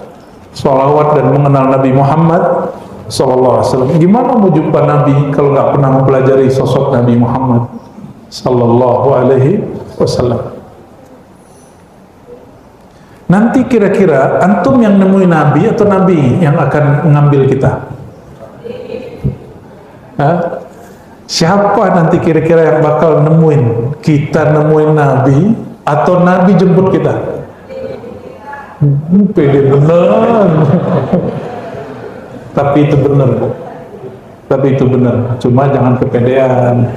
sholawat dan mengenal Nabi Muhammad sallallahu alaihi wasallam. Gimana mau jumpa Nabi kalau nggak pernah mempelajari sosok Nabi Muhammad sallallahu alaihi wasallam? Nanti kira-kira antum yang nemuin Nabi atau Nabi yang akan mengambil kita? Hah? Siapa nanti kira-kira yang bakal nemuin? Kita nemuin Nabi atau Nabi jemput kita? Pede bener. Tapi itu benar, Bu. Tapi itu benar. Cuma jangan kepedean.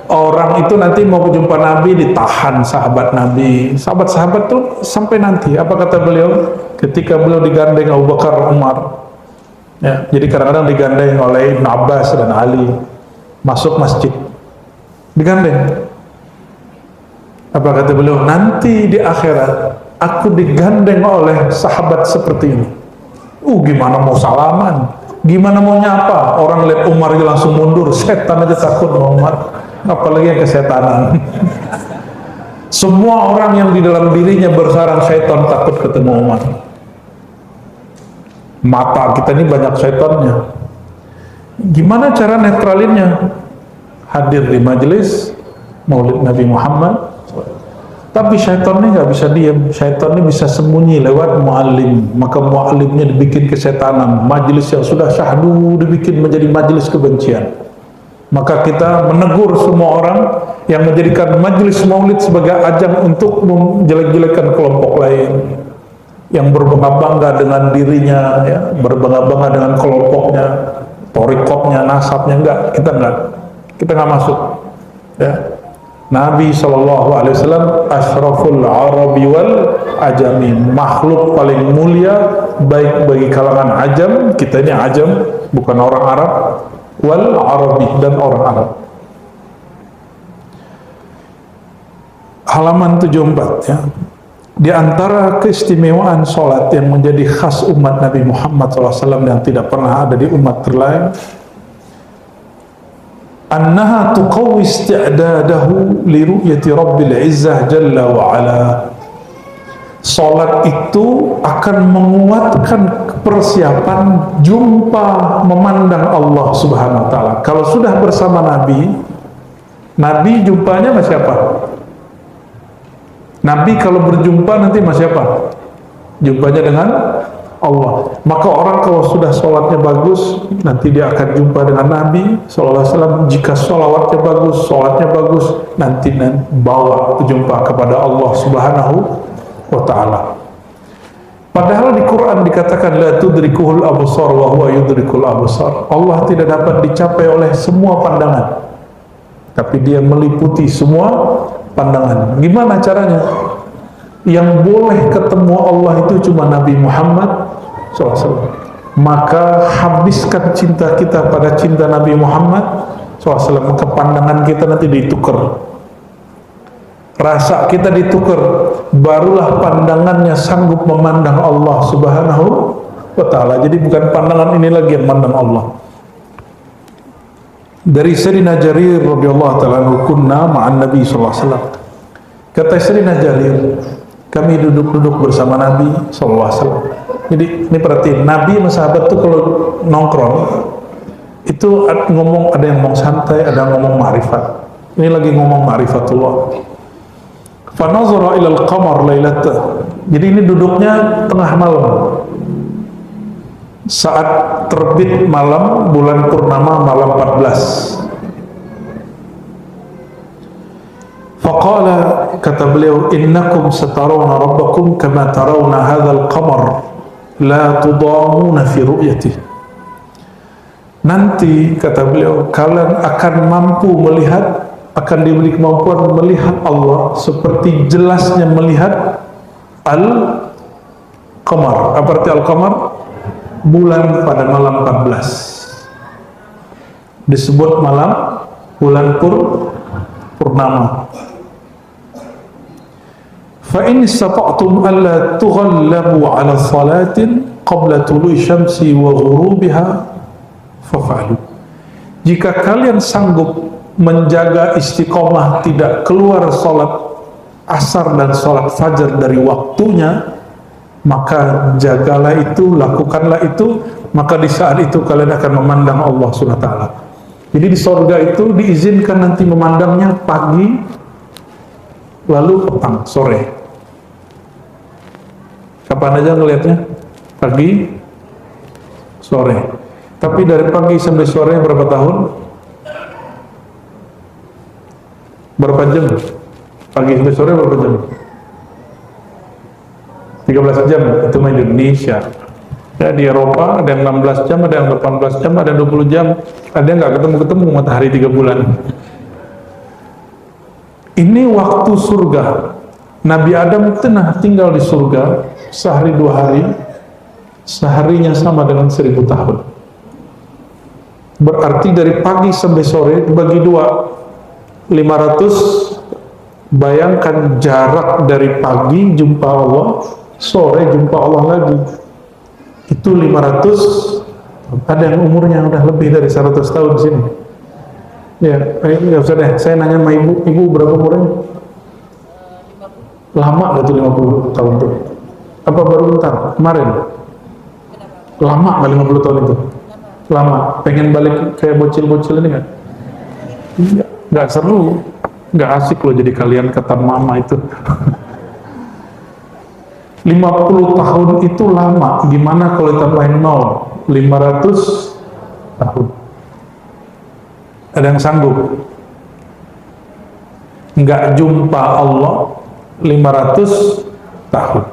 Orang itu nanti mau jumpa Nabi ditahan sahabat Nabi. Sahabat-sahabat tuh sampai nanti. Apa kata beliau? Ketika beliau digandeng Abu Bakar, Umar. Ya, jadi kadang-kadang digandeng oleh Ibn Abbas dan Ali masuk masjid, digandeng. Apa kata beliau? Nanti di akhirat aku digandeng oleh sahabat seperti ini. Gimana mau salaman? Gimana mau nyapa? Orang lihat Umar aja langsung mundur. Setan aja takut sama Umar, apalagi yang kesetanan. Semua orang yang di dalam dirinya bersarang syaitan takut ketemu Umar. Mata kita ini banyak syaitannya. Gimana cara netralinnya? Hadir di majelis Maulid Nabi Muhammad. Tapi syaitan ini nggak bisa diam, syaitan ini bisa sembunyi lewat muallim. Maka muallimnya dibikin kesetanan, majelis yang sudah syahdu dibikin menjadi majelis kebencian. Maka kita menegur semua orang yang menjadikan majelis maulid sebagai ajang untuk menjelek-jelekan kelompok lain, yang berbangga-bangga dengan dirinya, ya, berbangga-bangga dengan kelompoknya, torikotnya, nasabnya. Kita nggak masuk. Ya. Nabi SAW asyraful arabi wal ajami, makhluk paling mulia baik bagi kalangan ajam, kita ini ajam bukan orang Arab, wal arabi, dan orang Arab. Halaman 74, ya. Di antara keistimewaan sholat yang menjadi khas umat Nabi Muhammad SAW yang tidak pernah ada di umat terlain, annaha tuqawwi isti'dadahu li ru'yati Rabbil Izzah Jalla wa Ala. Salat itu akan menguatkan persiapan jumpa memandang Allah Subhanahu wa taala. Kalau sudah bersama Nabi jumpanya sama siapa? Nabi kalau berjumpa nanti sama siapa? Jumpanya dengan Allah. Maka orang kalau sudah sholatnya bagus, nanti dia akan jumpa dengan Nabi sallallahu alaihi wasallam. Jika sholawatnya bagus, sholatnya bagus, nanti bawa jumpa kepada Allah Subhanahu wa ta'ala. Padahal di Quran dikatakan la tudrikuhul absar wa huwa yudrikul absar. Allah tidak dapat dicapai oleh semua pandangan, tapi dia meliputi semua pandangan. Gimana caranya? Yang boleh ketemu Allah itu cuma Nabi Muhammad SAW. Maka habiskan cinta kita pada cinta Nabi Muhammad SAW, maka pandangan kita nanti ditukar, rasa kita ditukar, barulah pandangannya sanggup memandang Allah Subhanahu wa ta'ala. Jadi bukan pandangan ini lagi yang memandang Allah. Dari Sayyidina Jarir radhiyallahu ta'ala anhu, kunna ma'an Nabi sallallahu alaihi wasallam. Kata Sayyidina Jarir, kami duduk-duduk bersama Nabi sallallahu alaihi wasallam. Jadi ini perhatiin, Nabi sama sahabat tuh kalau nongkrong itu ngomong, ada yang ngomong santai, ada yang ngomong ma'rifat. Ini lagi ngomong ma'rifatullah. Fa nazara ila al-qamar lailata. Jadi ini duduknya tengah malam, saat terbit malam bulan purnama, malam 14. Faqala, kata beliau, innakum satarawna rabbakum kama tarawna hadzal qamar la tudamuna fi ru'yatih. Nanti, kata beliau, kalian akan mampu melihat, akan diberi kemampuan melihat Allah seperti jelasnya melihat al-qamar. Apa arti al-qamar? Bulan pada malam 14. Disebut malam bulan purnama. Fa in istata'tum alla tughallabu 'ala salatin qabla tulu'i syamsi wa ghurubiha faf'alu. Jika kalian sanggup menjaga istiqomah tidak keluar salat asar dan salat fajar dari waktunya, maka jagalah itu, lakukanlah itu, maka di saat itu kalian akan memandang Allah Subhanahu wa ta'ala. Jadi di surga itu diizinkan nanti memandangnya pagi, lalu petang, sore. Kapan aja ngelihatnya? Pagi, sore. Tapi dari pagi sampai sore berapa tahun? Berapa jam? Pagi sampai sore berapa jam? 13 jam, itu mah Indonesia. Ya, di Eropa ada yang 16 jam, ada yang 18 jam, ada yang 20 jam, ada yang nggak ketemu matahari 3 bulan. Ini waktu surga. Nabi Adam pernah tinggal di surga sehari 2 hari, seharinya sama dengan 1000 tahun. Berarti dari pagi sampai sore dibagi 2, 500. Bayangkan jarak dari pagi jumpa Allah, sore jumpa Allah lagi, itu 500. Ada yang umurnya udah lebih dari 100 tahun di sini. Ya, nggak usah deh, saya nanya sama ibu berapa umurnya? Lama gak tuh 50 tahun tuh? Apa baru bentar, kemarin? Lama gak 50 tahun itu? Lama. Pengen balik kayak bocil-bocil ini nggak? Iya. Nggak seru, nggak asik loh jadi kalian, kata mama itu. 50 tahun itu lama. Gimana kalau ditambahin 0? 500 tahun. Ada yang sanggup? Nggak jumpa Allah 500 tahun.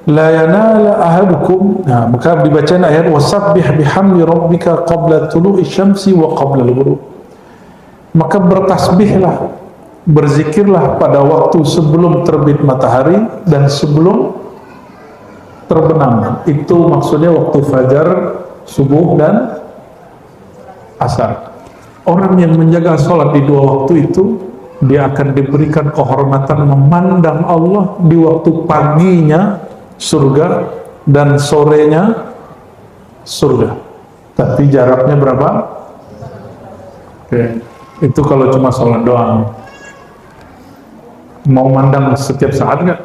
La yanala ahadukum. Nah, maka dibacain ayat wasabbih bihamdi rabbika qabla tulu'i syamsi wa qabla al-ghurub. Maka bertasbihlah, berzikirlah pada waktu sebelum terbit matahari dan sebelum terbenam. Itu maksudnya waktu fajar, subuh dan asar. Orang yang menjaga sholat di dua waktu itu, dia akan diberikan kehormatan memandang Allah di waktu paginya surga dan sorenya surga. Tapi jaraknya berapa? Oke, itu kalau cuma sholat doang. Mau mandang setiap saat nggak?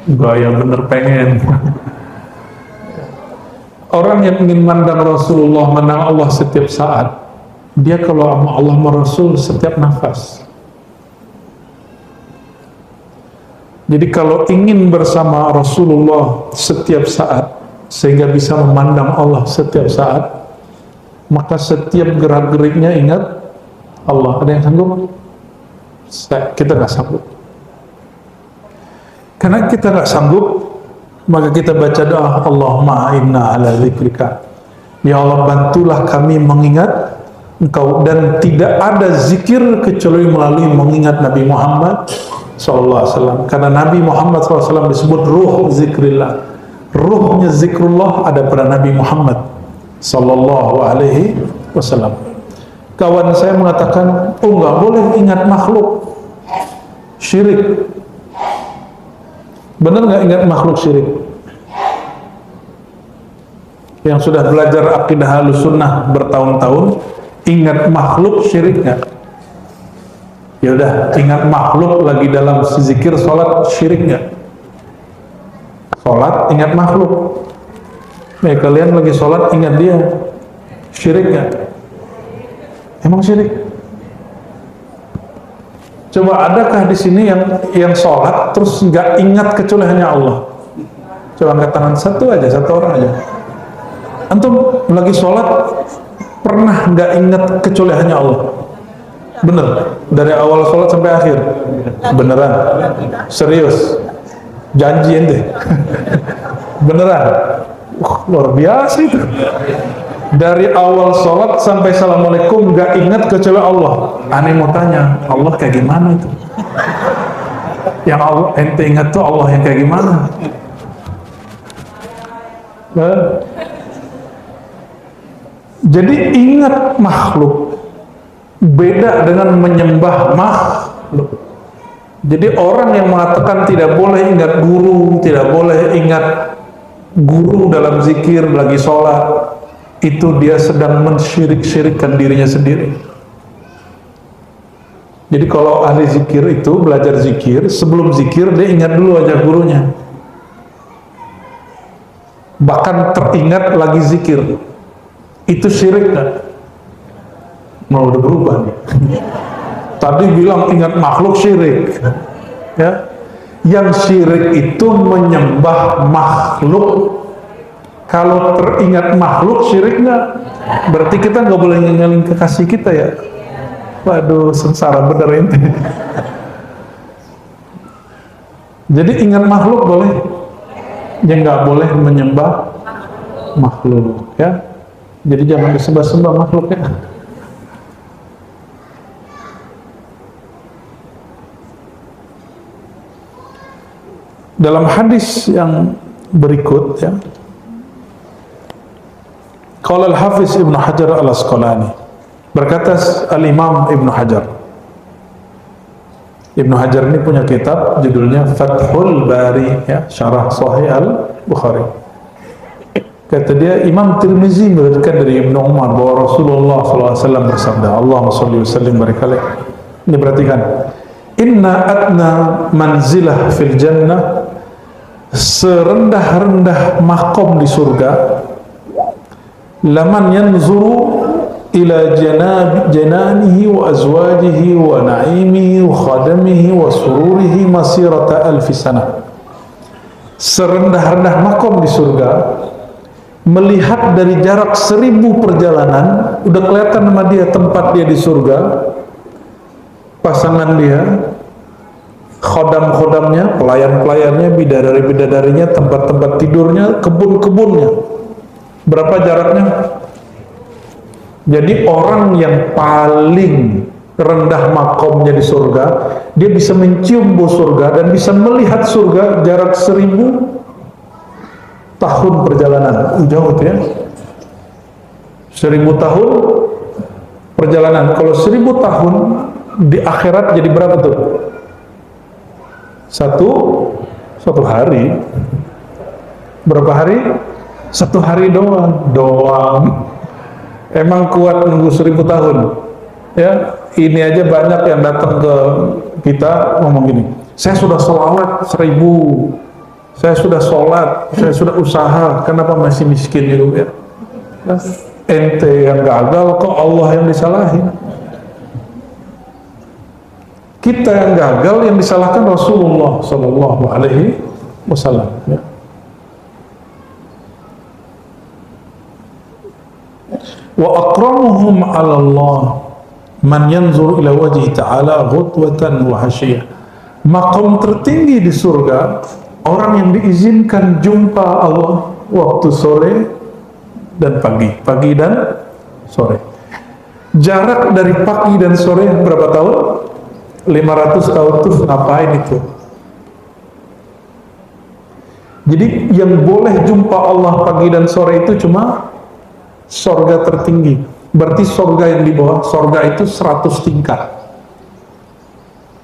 Enggak, ya bener pengen. Orang yang ingin mandang Rasulullah, mandang Allah setiap saat, dia kalau sama Allah Rasul setiap nafas. Jadi kalau ingin bersama Rasulullah setiap saat, sehingga bisa memandang Allah setiap saat, maka setiap gerak-geriknya ingat Allah. Ada yang sanggup? Kita nggak sanggup. Karena kita nggak sanggup, maka kita baca doa, Allahumma inna ala zikrika. Ya Allah, bantulah kami mengingat Engkau, dan tidak ada zikir kecuali melalui mengingat Nabi Muhammad SAW. Karena Nabi Muhammad SAW disebut ruh zikrillah. Ruhnya zikrullah ada pada Nabi Muhammad SAW. Kawan saya mengatakan, oh nggak boleh ingat makhluk, syirik. Benar nggak ingat makhluk syirik? Yang sudah belajar akidah Ahlussunnah bertahun-tahun, ingat makhluk syirik nggak? Ya udah, ingat makhluk lagi dalam zikir sholat syirik nggak? Sholat ingat makhluk. Kalian lagi sholat ingat dia, syirik nggak? Emang syirik? Coba adakah di sini yang sholat terus nggak ingat kecuali hanya Allah? Coba angkat tangan, satu orang aja. Antum lagi sholat pernah nggak ingat kecuali hanya Allah? Bener? Dari awal sholat sampai akhir? Beneran? Serius? Janji ente? Beneran? Luar biasa itu. Dari awal sholat sampai assalamualaikum nggak ingat kecuali Allah. Aneh mau tanya, Allah kayak gimana itu? Yang Allah ente ingat tuh Allah yang kayak gimana? Jadi ingat makhluk beda dengan menyembah makhluk. Jadi orang yang mengatakan tidak boleh ingat guru, tidak boleh ingat guru dalam zikir lagi sholat, itu dia sedang mensyirik-syirikkan dirinya sendiri. Jadi kalau ahli zikir itu belajar zikir, sebelum zikir dia ingat dulu aja gurunya. Bahkan teringat lagi zikir. Itu syirik kan? Mau udah berubah nih. Tadi bilang ingat makhluk syirik. Ya. Yang syirik itu menyembah makhluk. Kalau teringat makhluk syirik nggak? Berarti kita nggak boleh ngingetin kekasih kita ya. Waduh, sengsara bener ini. Jadi ingat makhluk boleh, ya nggak boleh menyembah makhluk ya. Jadi jangan disembah-sembah makhluknya. Dalam hadis yang berikut ya, qala al-Hafiz Ibnu Hajar al-Asqalani, berkata al-Imam Ibnu Hajar. Ibnu Hajar ini punya kitab judulnya Fathul Bari ya, syarah Sahih al-Bukhari. Kata dia, Imam Tirmizi meriwayatkan dari Ibnu Umar bahwa Rasulullah SAW bersabda, Allahumma sholli wa sallim barik alaih. Ini perhatikan, inna adna manzilah fil jannah serendah-rendah makom di surga, laman yanzuru ila jananihi wa azwajihi wa naimihi wa khadamihi wa sururihi masirata alfi sana. Serendah-rendah makom di surga, melihat dari jarak 1000 perjalanan, udah kelihatan sama dia tempat dia di surga, pasangan dia, khodam-khodamnya, pelayan-pelayannya, bidadari-bidadarinya, tempat-tempat tidurnya, kebun-kebunnya. Berapa jaraknya? Jadi orang yang paling rendah makomnya di surga, dia bisa mencium bau surga dan bisa melihat surga jarak 1000 tahun perjalanan. Jauh itu ya, 1000 tahun perjalanan. Kalau 1000 tahun di akhirat jadi berapa tuh? Satu hari. Berapa hari? 1 hari doang. Emang kuat nunggu 1000 tahun? Ya, ini aja banyak yang datang ke kita ngomong gini, saya sudah sholawat 1000, saya sudah sholat, saya sudah usaha, kenapa masih miskin gitu ya? Ente yang gagal kok Allah yang disalahin? Kita yang gagal, yang disalahkan Rasulullah Sallallahu Alaihi Wasallam. Ya. Wa akramuhum 'ala Allah man yanzur ila wajhi ta'ala ghutwatan wa hasyiyah. Maqam tertinggi di surga orang yang diizinkan jumpa Allah waktu sore dan pagi dan sore. Jarak dari pagi dan sore berapa tahun? 500 tahun. Tuh ngapain itu? Jadi yang boleh jumpa Allah pagi dan sore itu cuma sorga tertinggi. Berarti sorga yang di bawah sorga itu 100 tingkat,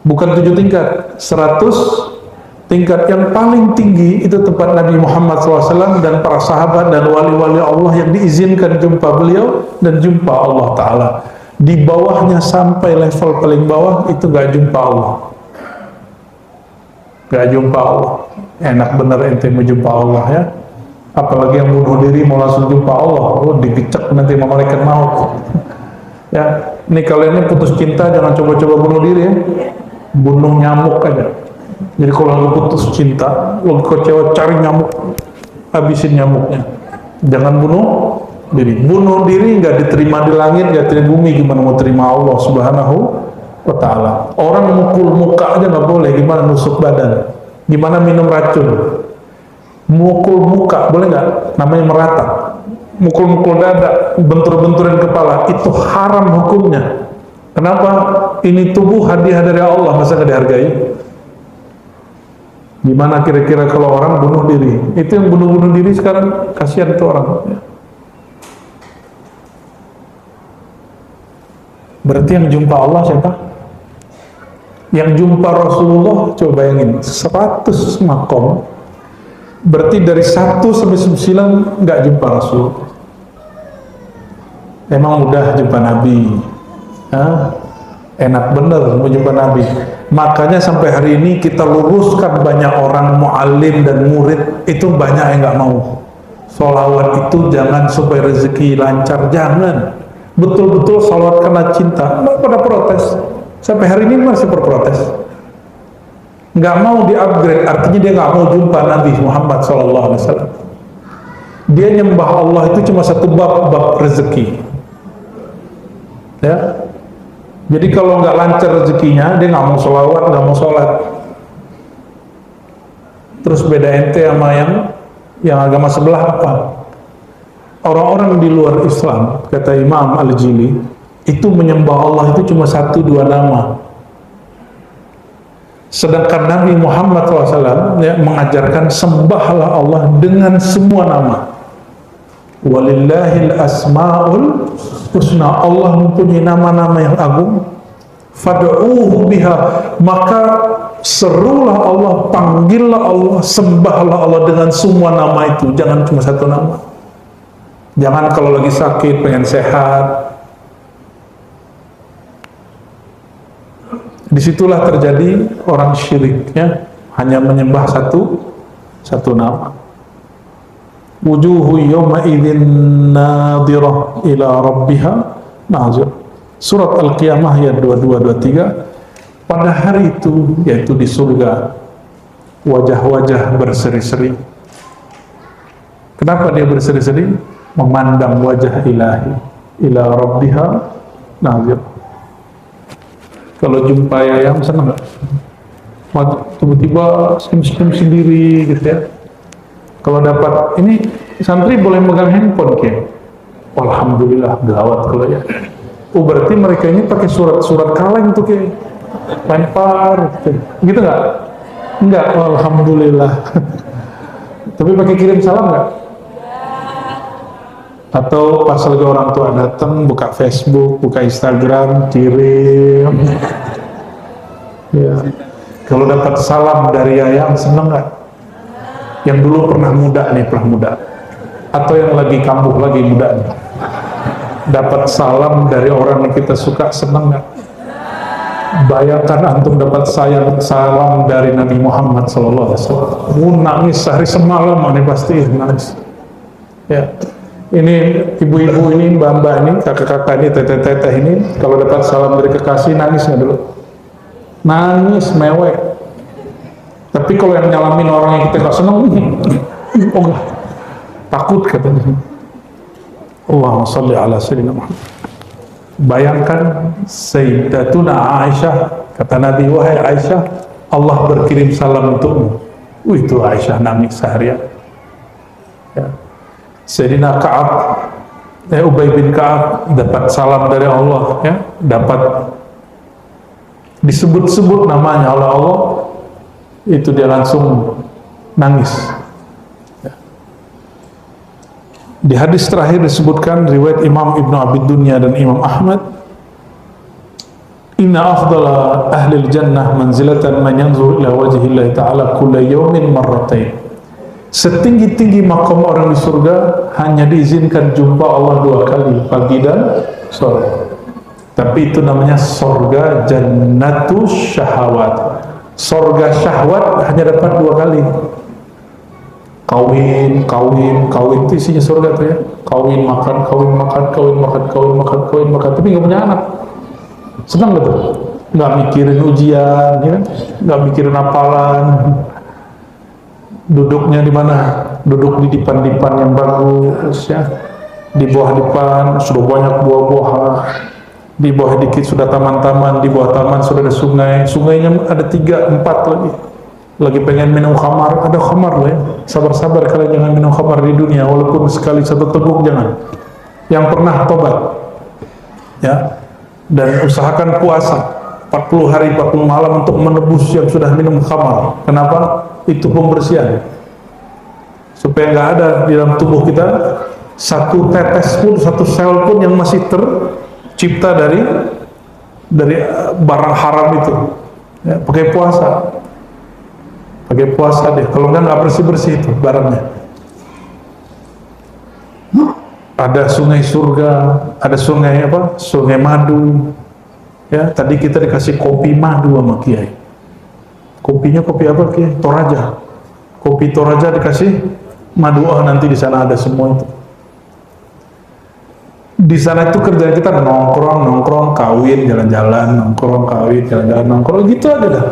bukan 7 tingkat, 100 tingkat. Yang paling tinggi itu tempat Nabi Muhammad SAW dan para sahabat dan wali-wali Allah yang diizinkan jumpa beliau dan jumpa Allah Ta'ala. Di bawahnya sampai level paling bawah itu gak jumpa Allah, gak jumpa Allah. Enak bener ente mau jumpa Allah ya. Apalagi yang bunuh diri mau langsung jumpa Allah, digecek nanti sama malaikat maut. Ya, ini kalian ini putus cinta jangan coba-coba bunuh diri ya. Bunuh nyamuk aja. Jadi kalau lu putus cinta, lu kecewa, cari nyamuk, habisin nyamuknya. Jangan bunuh diri. Bunuh diri nggak diterima di langit, nggak diterima di bumi, gimana mau terima Allah Subhanahu wa Ta'ala? Orang mukul muka aja nggak boleh, gimana nusuk badan? Gimana minum racun? Mukul muka boleh nggak? Namanya merata. Mukul-mukul dada, bentur-benturin kepala, itu haram hukumnya. Kenapa? Ini tubuh hadiah dari Allah, masa nggak dihargai? Gimana kira-kira kalau orang bunuh diri? Itu yang bunuh-bunuh diri sekarang, kasihan itu orang. Berarti yang jumpa Allah siapa? Yang jumpa Rasulullah, coba bayangin, 100 makom. Berarti dari 1 sampai 9 nggak jumpa Rasul. Emang udah jumpa Nabi? Hah? Enak bener mau jumpa Nabi. Makanya sampai hari ini kita luruskan banyak orang mu'alim dan murid itu banyak yang nggak mau. Sholawat itu jangan supaya rezeki lancar, jangan. Betul-betul sholawat karena cinta. Nggak pada protes. Sampai hari ini masih berprotes. Nggak mau di-upgrade, artinya dia nggak mau jumpa Nabi Muhammad SAW. Dia nyembah Allah itu cuma satu bab rezeki. Ya, jadi kalau nggak lancar rezekinya, dia nggak mau sholawat, nggak mau sholat. Terus beda ente sama yang agama sebelah apa? Orang-orang di luar Islam, kata Imam Al-Jili, itu menyembah Allah itu cuma 1-2 nama. Sedangkan Nabi Muhammad SAW ya, mengajarkan sembahlah Allah dengan semua nama. Walillahil asma'ul husna. Allah mempunyai nama-nama yang agung. Fad'uhu biha. Maka serulah Allah, panggillah Allah, sembahlah Allah dengan semua nama itu. Jangan cuma satu nama. Jangan kalau lagi sakit pengen sehat. Disitulah terjadi orang syiriknya, hanya menyembah satu nama. Wujuhu yawma idzin nadhirah ila rabbiha nazir. Surat Al-Qiyamah ayat 22-23. Pada hari itu, yaitu di surga, wajah-wajah berseri-seri. Kenapa dia berseri-seri? Memandang wajah ilahi, ila rabbiha nazir. Kalau jumpa ayam senang nggak? Tiba-tiba senyum-senyum sendiri gitu ya. Kalau dapat ini, santri boleh megang handphone kayak, alhamdulillah, gawat kalau ya. Oh, berarti mereka ini pakai surat kaleng tuh kayak lempar gitu nggak? Enggak, alhamdulillah. Tapi pakai kirim salam nggak? Atau pas lagi orang tua datang, buka Facebook, buka Instagram, kirim. Ya. Kalau dapat salam dari ayam, seneng nggak? Yang dulu pernah muda nih, atau yang lagi kambuh lagi muda nih, dapat salam dari orang yang kita suka, seneng nggak? Bayangkan antum dapat salam dari Nabi Muhammad SAW, nangis sehari semalam, ini pasti nangis. Ya. Ini ibu-ibu ini, mbak-mbak ini, kakak-kakak ini, teteh-teteh ini, kalau dapat salam dari kekasih, nangis nggak dulu? Nangis, mewek. Tapi kalau yang nyalamin orang yang kita nggak seneng, oh enggak, takut katanya. Allahumma sholli ala sayyidina Muhammad. Bayangkan Sayyidatuna Aisyah, kata Nabi, wahai Aisyah, Allah berkirim salam untukmu. Itu Aisyah nangis seharian. Ya. Sayyidina Ka'ab, Ubay bin Ka'ab dapat salam dari Allah, ya, dapat disebut-sebut namanya oleh Allah, itu dia langsung nangis. Ya. Di hadis terakhir disebutkan riwayat Imam Ibnu Abi Dunya dan Imam Ahmad, inna afdala ahli jannah manzilatan man yanzur ila wajhillahi ta'ala kulla yawmin marratain. Setinggi-tinggi makam orang di surga hanya diizinkan jumpa Allah 2 kali, pagi dan sore. Tapi itu namanya surga jannatus syahawat. Surga syahwat hanya dapat 2 kali. Kawin itu isinya surga tuh ya. Kawin makan, tapi nggak punya anak. Senang gak tuh? Nggak mikirin ujian, ya? Nggak mikirin hafalan. Duduknya di mana? Duduk di dipan-dipan yang bagus ya. Di bawah dipan sudah banyak buah-buahan. Di bawah dikit sudah taman-taman, di bawah taman sudah ada sungai. Sungainya ada 3, 4 lagi. Lagi pengen minum khamar, ada khamar loh ya. Sabar-sabar kalian jangan minum khamar di dunia, walaupun sekali 1 teguk jangan. Yang pernah tobat. Ya. Dan usahakan puasa 40 hari 40 malam untuk menebus yang sudah minum khamar. Kenapa? Itu pembersihan, supaya nggak ada di dalam tubuh kita 1 tetes pun, 1 sel pun yang masih tercipta dari barang haram itu. Ya, pakai puasa deh. Kalau nggak bersih itu barangnya. Ada sungai surga, ada sungai apa? Sungai madu. Ya, tadi kita dikasih kopi madu sama Kiai. Kopinya kopi apa Kiai? Toraja. Kopi Toraja dikasih madu. Oh, nanti di sana ada semua itu. Di sana itu kerjaan kita nongkrong, kawin, jalan-jalan, nongkrong, gitu aja dah.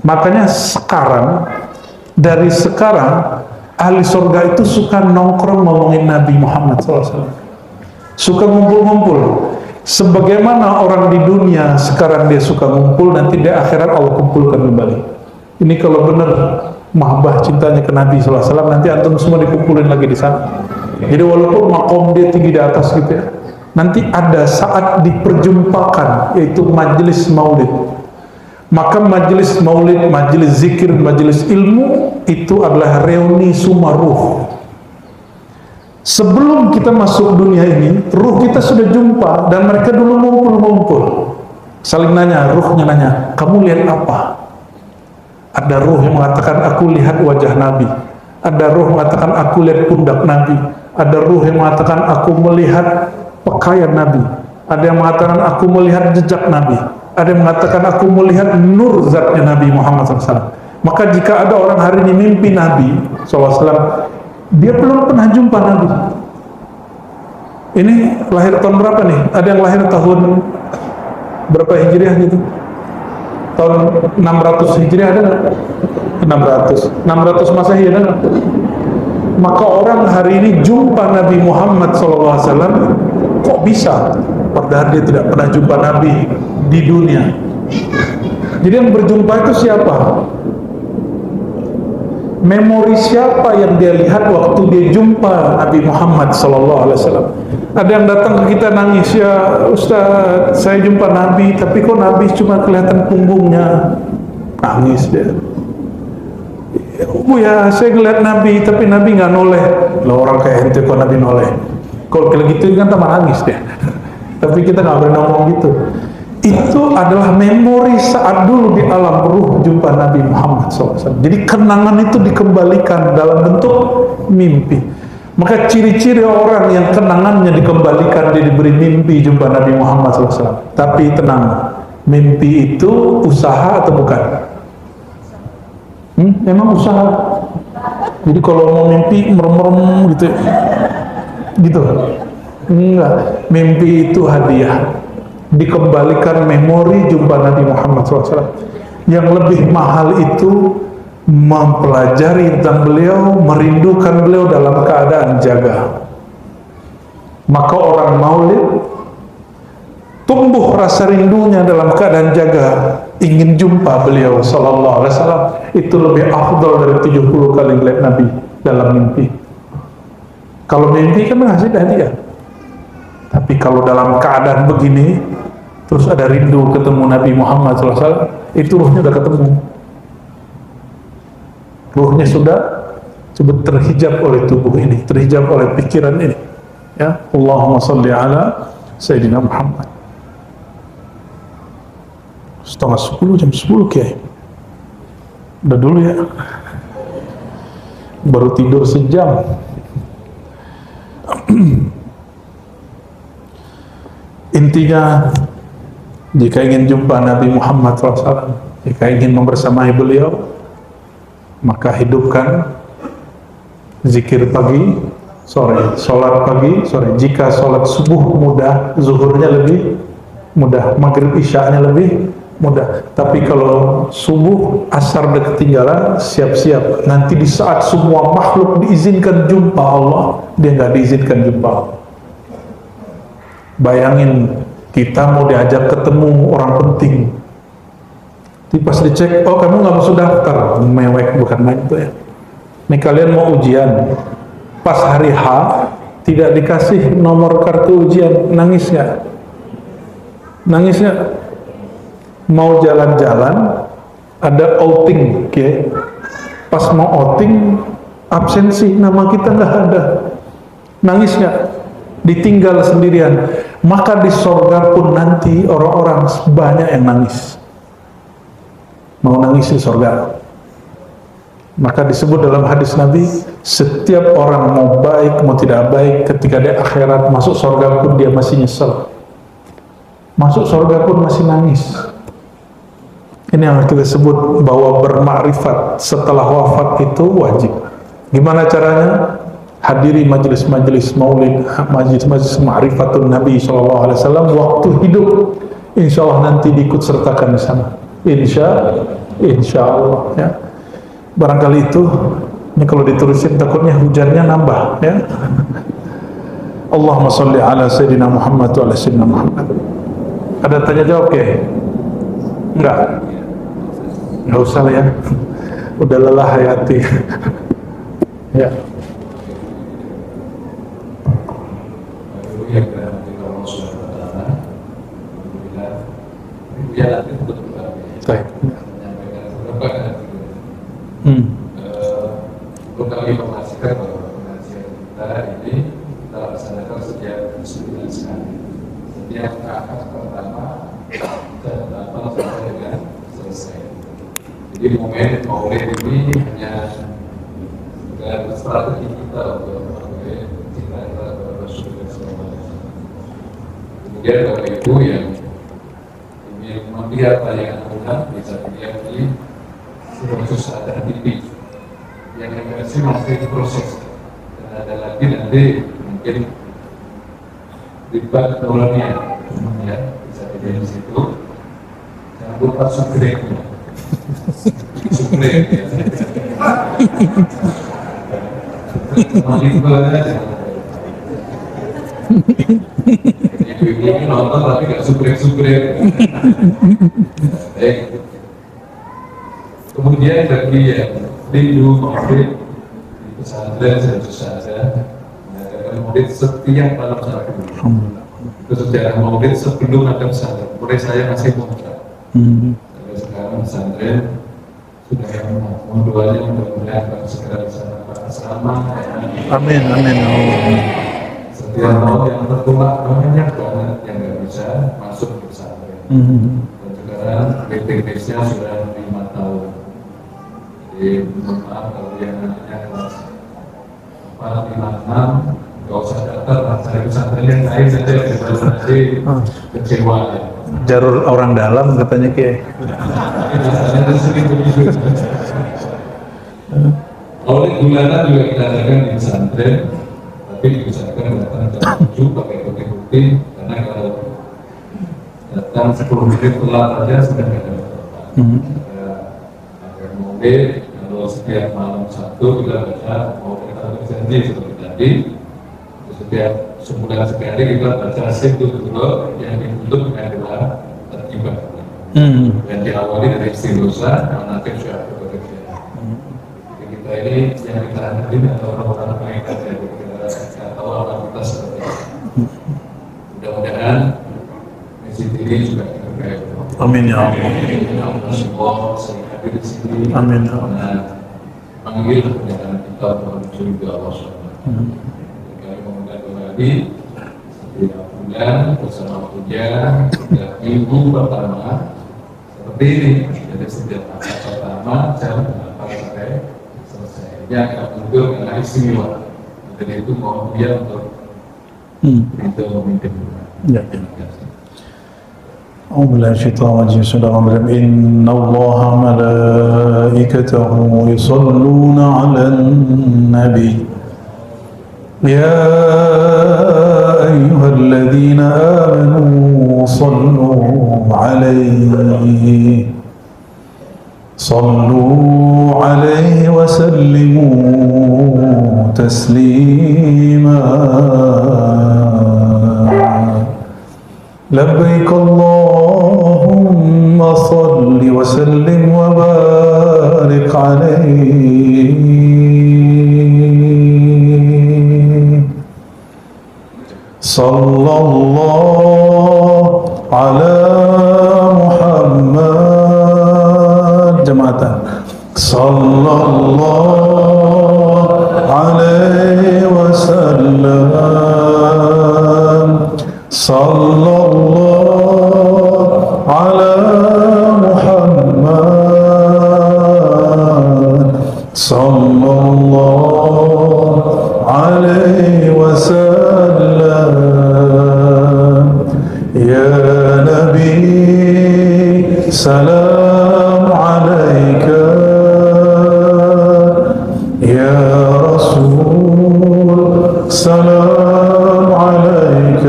Makanya dari sekarang ahli surga itu suka nongkrong ngomongin Nabi Muhammad SAW. Suka ngumpul-ngumpul. Sebagaimana orang di dunia sekarang dia suka ngumpul, nanti di akhirat Allah kumpulkan kembali. Ini kalau benar mahabbah cintanya ke Nabi SAW, nanti antum semua dikumpulin lagi di sana. Jadi walaupun makom dia tinggi di atas gitu ya, nanti ada saat diperjumpakan, yaitu majelis maulid. Maka majelis maulid, majelis zikir, majelis ilmu itu adalah reuni semua ruh. Sebelum kita masuk dunia ini, ruh kita sudah jumpa dan mereka dulu ngumpul-ngumpul. Saling nanya, ruhnya nanya, kamu lihat apa? Ada ruh yang mengatakan aku lihat wajah Nabi. Ada ruh yang mengatakan aku lihat pundak Nabi. Ada ruh yang mengatakan aku melihat pakaian Nabi. Ada yang mengatakan aku melihat jejak Nabi. Ada yang mengatakan aku melihat nur zatnya Nabi Muhammad SAW. Maka jika ada orang hari ini mimpi Nabi SAW, dia belum pernah jumpa Nabi. Ini lahir tahun berapa nih? Ada yang lahir tahun berapa Hijriah gitu? Tahun 600 Hijriah ada nggak? 600 Masehi ada nggak? Maka orang hari ini jumpa Nabi Muhammad SAW, kok bisa? Padahal dia tidak pernah jumpa Nabi di dunia. Jadi yang berjumpa itu siapa? Memori siapa yang dia lihat waktu dia jumpa Nabi Muhammad SAW? Ada yang datang ke kita nangis, ya Ustaz, saya jumpa Nabi, tapi kok Nabi cuma kelihatan punggungnya. Nangis dia. Ya, saya ngeliat Nabi, tapi Nabi nggak noleh. Loh, orang kayak ente kok Nabi noleh? Kalau gitu kan tambah nangis dia. Tapi kita nggak boleh ngomong gitu. Itu adalah memori saat dulu di alam ruh jumpa Nabi Muhammad SAW. Jadi kenangan itu dikembalikan dalam bentuk mimpi. Maka ciri-ciri orang yang kenangannya dikembalikan, dia diberi mimpi jumpa Nabi Muhammad SAW. Tapi tenang, mimpi itu usaha atau bukan? Memang usaha. Jadi kalau mau mimpi merem-merem gitu, gitu. Enggak, mimpi itu hadiah. Dikembalikan memori jumpa Nabi Muhammad SAW. Yang lebih mahal itu mempelajari tentang beliau, merindukan beliau dalam keadaan jaga. Maka orang maulid tumbuh rasa rindunya dalam keadaan jaga, ingin jumpa beliau sallallahu alaihi wasallam. Itu lebih afdal dari 70 kali lihat Nabi dalam mimpi. Kalau mimpi kan ngasih hadiah. Tapi kalau dalam keadaan begini, terus ada rindu ketemu Nabi Muhammad SAW, itu ruhnya udah ketemu. Ruhnya sudah terhijab oleh tubuh ini, terhijab oleh pikiran ini. Ya, Allahumma salli ala Sayyidina Muhammad. Setengah 10, jam 10 Kiai. Udah dulu ya. Baru tidur sejam. Intinya, jika ingin jumpa Nabi Muhammad SAW, jika ingin membersamai beliau, maka hidupkan zikir pagi, sore, sholat pagi, sore. Jika sholat subuh mudah, zuhurnya lebih mudah, maghrib isya'nya lebih mudah. Tapi kalau subuh, asar udah ketinggalan, siap-siap. Nanti di saat semua makhluk diizinkan jumpa Allah, dia nggak diizinkan jumpa Allah. Bayangin, kita mau diajak ketemu orang penting, tapi pas dicek, oh kamu nggak masuk daftar, mewek, bukan main itu ya. Nih kalian mau ujian, pas hari H tidak dikasih nomor kartu ujian, nangis nggak? Nangis nggak? Mau jalan-jalan, ada outing, okay? Pas mau outing, absensi, nama kita nggak ada, nangis nggak? Ditinggal sendirian. Maka di sorga pun nanti orang-orang banyak yang nangis, mau nangis di sorga. Maka disebut dalam hadis Nabi, setiap orang mau baik mau tidak baik, ketika dia akhirat masuk sorga pun dia masih nyesel, masuk sorga pun masih nangis. Ini yang kita sebut bahwa bermakrifat setelah wafat itu wajib. Gimana caranya? Hadiri majelis-majelis maulid, majelis-majelis ma'rifatun Nabi SAW waktu hidup. Insya Allah nanti diikut sertakan di sana. Insya Allah ya. Barangkali itu, ini kalau ditulisin takutnya hujannya nambah ya. Allahumma salli ala Sayyidina Muhammad wa ala Sayyidina Muhammad. Ada tanya jawab ya? Enggak? Enggak usah ya. Udah lelah hayati. Ya. Yang dirahmati Allah Subhanahu wa Ta'ala, alhamdulillah, berjalan untuk menyampaikan beberapa perlu kami informasikan bahwa pengajian kita ini kita laksanakan setiap 9 sekali. Setiap akad pertama dan 8 sampai dengan selesai. Jadi momen maulid ini hanya dengan strategi kita untuk mengetahui cinta kita kepada Rasulullah SAW. Kemudian Bapak Ibu yang ingin melihat tayangan ulang bisa dilihat di situs yang MRC masih proses, dan ada lagi nanti mungkin ribat neuralnya, ya bisa dilihat di situ. Jangan lupa subgregnya, subgreg ya. Molekul ini nonton tapi nggak subrek-subrek. Baik. Kemudian bagi yang rindu maulid di pesantren tentu saja mengadakan maulid setiap malam Sabtu. Itu sejarah maulid sebelum ada pesantren. Mulai saya masih muda. Sampai sekarang pesantren sudah yang mohon doanya mudah-mudahan segera bisa dapat asrama. Amin, amin. Setiap tahun yang tertular banyak banget yang nggak bisa masuk ke pesantren. Dan sekarang BPP-nya sudah 5 tahun. Jadi mohon maaf kalau yang namanya kelas 4, 5, 6 nggak usah daftar, cari pesantren yang lain saja daripada nanti kecewa ya. Jarur orang dalam katanya Kiai. Masalahnya sering begitu. Oleh bulanan juga kita adakan di pesantren, tapi diusahakan datang jam 7 pakai bukti-bukti, karena kalau datang 10 menit telat saja sudah tidak ada apa-apa. Agar mungkin kalau setiap malam Sabtu kita baca mau kita berjanji seperti tadi, setiap sebulan sekali kita baca situ dulu yang ditutup dengan doa tertiba. Dan diawali dari istighosah, manakib syukur bekerja. Kita ini yang kita hadapin atau orang-orang mengikat ya, kita tahu apa kita seperti itu. Mudah-mudahan masjid ini juga terbaik. Amin ya Allah. Semua saya hadir di sini. Amin ya Allah. Karena panggil kemudian kita menuju ke Allah SWT. Kami meminta kembali setiap bulan bersama hujan, setiap minggu pertama seperti ini. Jadi setiap akad pertama jam 8 sampai selesai. Ini akan muncul karena istimewa. Jadi itu mohon dia untuk itu memimpin. Ya. أعوذ بالله من الشيطان الرجيم بسم الله الرحمن الرحيم إن الله ملائكته يصلون على النبي يا أيها الذين آمنوا صلوا عليه وسلموا تسليما لبيك اللهم صل وسلم وبارك عليه صلى الله على محمد جماعة صلى الله عليه وسلم صلى الله على محمد صلى الله عليه وسلم يا نبي سلام عليك يا رسول سلام عليك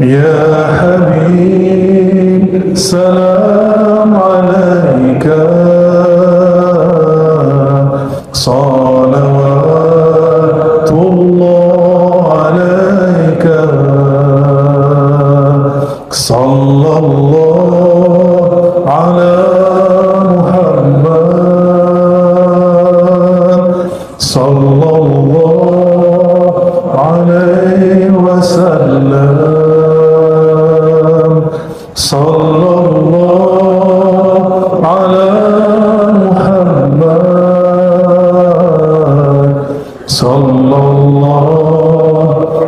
يا حبيب سلام عليك صلوات الله عليك صلى الله على محمد صلى الله عليه وسلم صلى الله على محمد صلى الله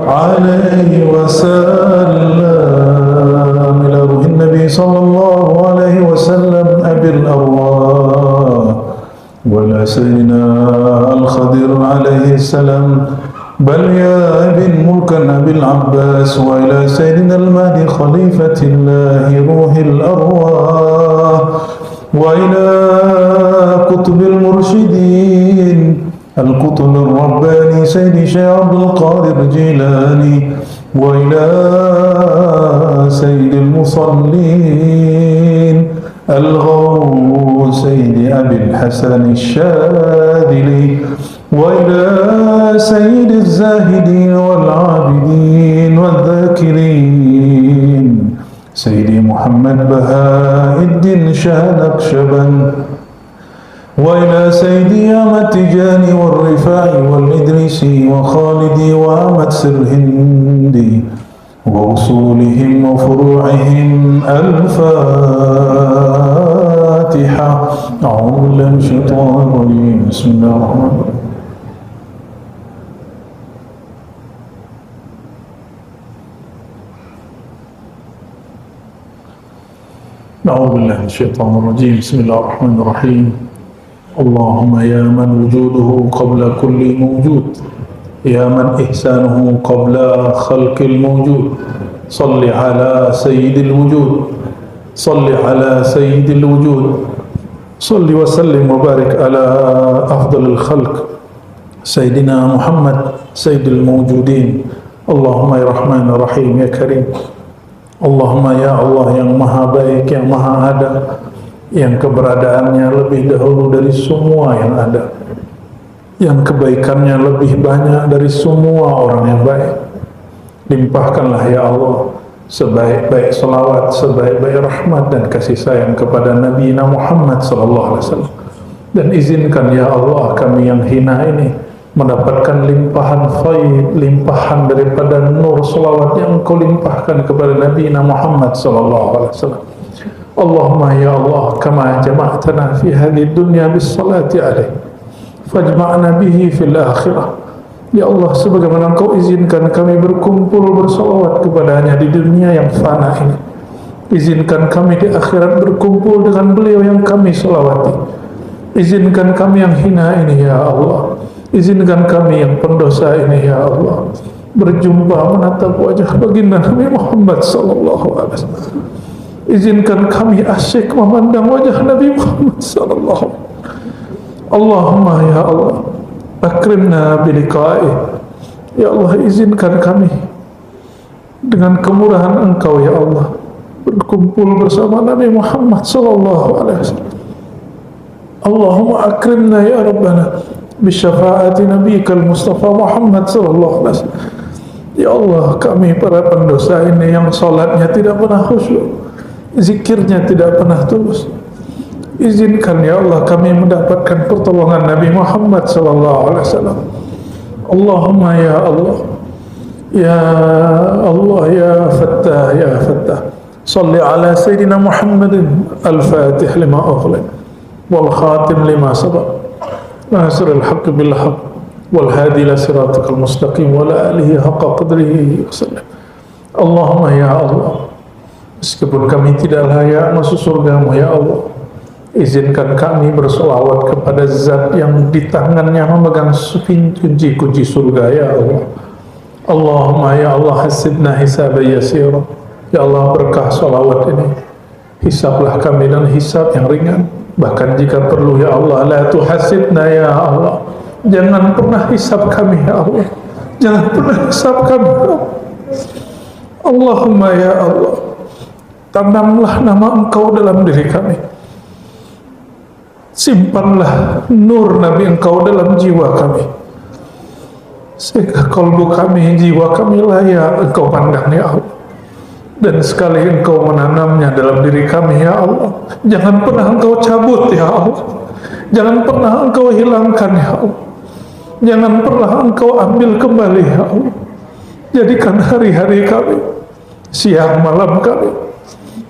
عليه وسلم إلى روح النبي صلى الله عليه وسلم أبي الأرواح ولا سيدنا الخضر عليه السلام بل يا ابن ملكا أبي العباس وإلى سيدنا المهدي خليفة الله روح الأرواح وإلى كتب المرشدين القطب الرباني سيدي شيخ عبد القادر الجيلاني، وإلى سيد المصلين الغوث سيد أبي الحسن الشاذلي، وإلى سيد الزاهدين والعابدين والذاكرين سيدي محمد بهاء الدين شاه نقشبند، وإلى سيدي أحمد تجاني والرفاعي والإدريسي وخالدي وأحمد سرهندي وأصولهم وفروعهم. الفاتحة. أعوذ بالله من الشيطان الرجيم. بسم الله الرحمن الرحيم. أعوذ بالله من الشيطان الرجيم. بسم الله الرحمن الرحيم. اللهم يا من وجوده قبل كل موجود، يا من إحسانه قبل خلق الموجود، صل على سيد الوجود، صل على سيد الوجود، صل وسلم وبارك على أفضل الخلق سيدنا محمد سيد الموجودين. اللهم يا رحمن الرحيم يا كريم. Allahumma ya Allah yang maha baik, yang maha ada, yang keberadaannya lebih dahulu dari semua yang ada, yang kebaikannya lebih banyak dari semua orang yang baik. Limpahkanlah ya Allah sebaik-baik salawat, sebaik-baik rahmat dan kasih sayang kepada Nabi Muhammad sallallahu alaihi wasallam. Dan izinkan ya Allah kami yang hina ini mendapatkan limpahan khair, limpahan daripada nur salawat yang Kau limpahkan kepada Nabi Muhammad sallallahu alaihi wasallam. Allahumma ya Allah kama jama'tana fi hadhihi dunya bis salati alaihi fajma'na bihi fil akhirah. Ya Allah, sebagaimana Kau izinkan kami berkumpul bersalawat kepadanya di dunia yang fana ini, izinkan kami di akhirat berkumpul dengan beliau yang kami salawati. Izinkan kami yang hina ini ya Allah, izinkan kami yang pendosa ini ya Allah berjumpa menatap wajah baginda Nabi Muhammad sallallahu alaihi wasallam. Izinkan kami asyik memandang wajah Nabi Muhammad sallallahu alaihi wasallam. Allahumma ya Allah akrimna biliqa'i. Ya Allah, izinkan kami dengan kemurahan Engkau ya Allah berkumpul bersama Nabi Muhammad sallallahu alaihi wasallam. Allahumma akrimna ya Rabbana bisyafaati nabiyikal Mustafa Muhammad sallallahu alaihi wasallam. Ya Allah, kami para pendosa ini yang salatnya tidak pernah khusyuk, zikirnya tidak pernah tulus, izinkan ya Allah kami mendapatkan pertolongan Nabi Muhammad sallallahu alaihi wasallam. Allahumma ya Allah ya Allah ya Fattah ya Fattah, salli ala Sayyidina Muhammadin al-Fatih lima ughliq wal khatim lima sabaq ناصر الحق بالحق والهادي إلى صراطك المستقيم وعلى آله حق قدره وسلم. Allahumma ya Allah, meskipun kami tidak layak masuk surgamu ya Allah, izinkan kami bersolawat kepada zat yang di tangannya memegang kunci-kunci surga ya Allah. Allahumma ya Allah hasibna hisaban yasira. Ya Allah, berkah solawat ini hisablah kami dan hisab yang ringan. Bahkan jika perlu ya Allah, la tuhasibna ya Allah, jangan pernah hisab kami ya Allah, jangan pernah hisab kami ya Allah. Allahumma ya Allah, tanamlah nama Engkau dalam diri kami, simpanlah nur Nabi Engkau dalam jiwa kami, sehingga kalbu kami, jiwa kami layak Engkau pandang ya Allah. Dan sekali Engkau menanamnya dalam diri kami ya Allah, jangan pernah Engkau cabut ya Allah, jangan pernah Engkau hilangkan ya Allah, jangan pernah Engkau ambil kembali ya Allah. Jadikan hari-hari kami, siang malam kami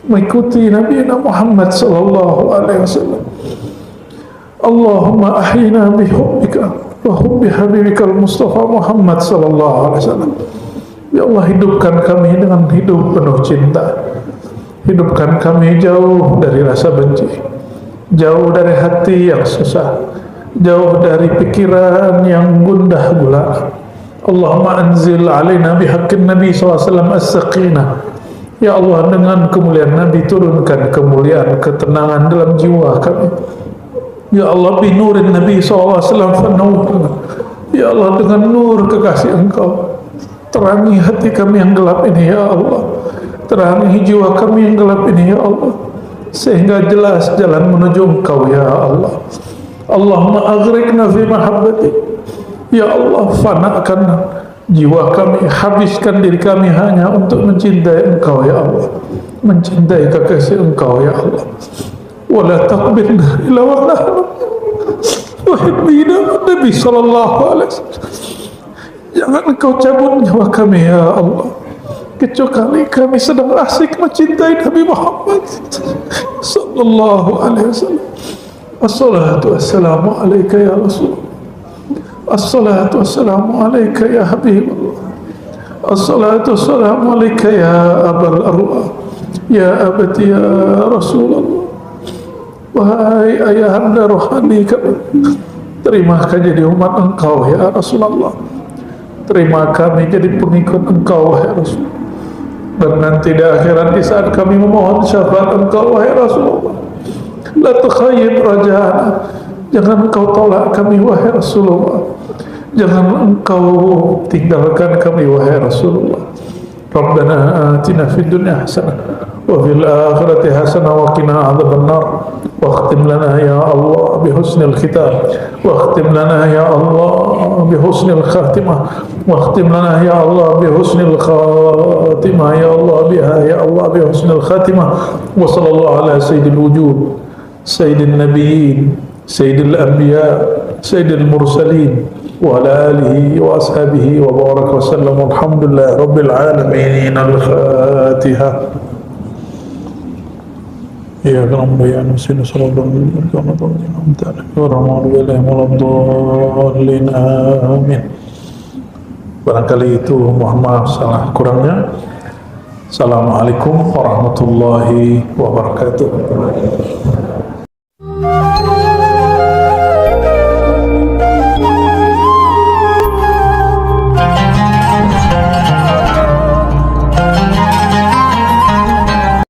mengikuti Nabi Muhammad sallallahu alaihi wasallam. Allahumma ahyina bihubbika wa hubbi habibikal Mustafa Muhammad sallallahu alaihi wasallam. Ya Allah, hidupkan kami dengan hidup penuh cinta, hidupkan kami jauh dari rasa benci, jauh dari hati yang susah, jauh dari pikiran yang gundah gulana. Allahumma anzil alaina bihaqqin Nabi SAW as-sakinah. Ya Allah, dengan kemuliaan Nabi turunkan kemuliaan, ketenangan dalam jiwa kami. Ya Allah, bi nurin Nabi SAW fanawwirna. Ya Allah, dengan nur kekasih Engkau, terangi hati kami yang gelap ini ya Allah, terangi jiwa kami yang gelap ini ya Allah, sehingga jelas jalan menuju Engkau ya Allah. Allahumma aghrikna fi mahabbati. Ya Allah, fanakan jiwa kami, habiskan diri kami hanya untuk mencintai Engkau ya Allah, mencintai kekasih Engkau ya Allah. Wala taqbilna ila wa nahnu uhibbina Nabi sallallahu alaihi wasallam. Jangan Engkau cabut nyawa kami ya Allah, kecuali kami sedang asik mencintai Nabi Muhammad sallallahu alaihi wasallam. Assalatu wassalamu alaika ya Rasul. Assalatu wassalamu alaika ya Habibullah. Assalatu wassalamu alaika ya Abal Arwah, ya abati ya Rasulullah. Wahai ayahanda rohani kami, terima kami jadi umat Engkau ya Rasulullah. Terima kami jadi pengikut Engkau wahai Rasul. Dan nanti di akhirat di saat kami memohon syafaat Engkau wahai Rasulullah, la tukhayyib raja'ana, jangan Engkau tolak kami wahai Rasulullah, jangan Engkau tinggalkan kami wahai Rasulullah. Rabbana atina fid dunya hasanah wa fil akhirati hasanah wa qina adzabannar. واختم لنا يا الله بحسن الختام، واختم لنا يا الله بحسن الخاتمة، واختم لنا يا الله بحسن الخاتمة يا الله بها يا الله بحسن الخاتمة. وصلى الله على سيد الوجود، سيد النبيين، سيد الأنبياء، سيد المرسلين، وعلى آله وأصحابه وبارك وسلم. والحمد لله رب العالمين. الفاتحة. Ya kalam bayan sinu sallallahu alaihi wasallam warahmatullahi amin. Barangkali itu mohon maaf salah kurangnya. Assalamualaikum warahmatullahi wabarakatuh.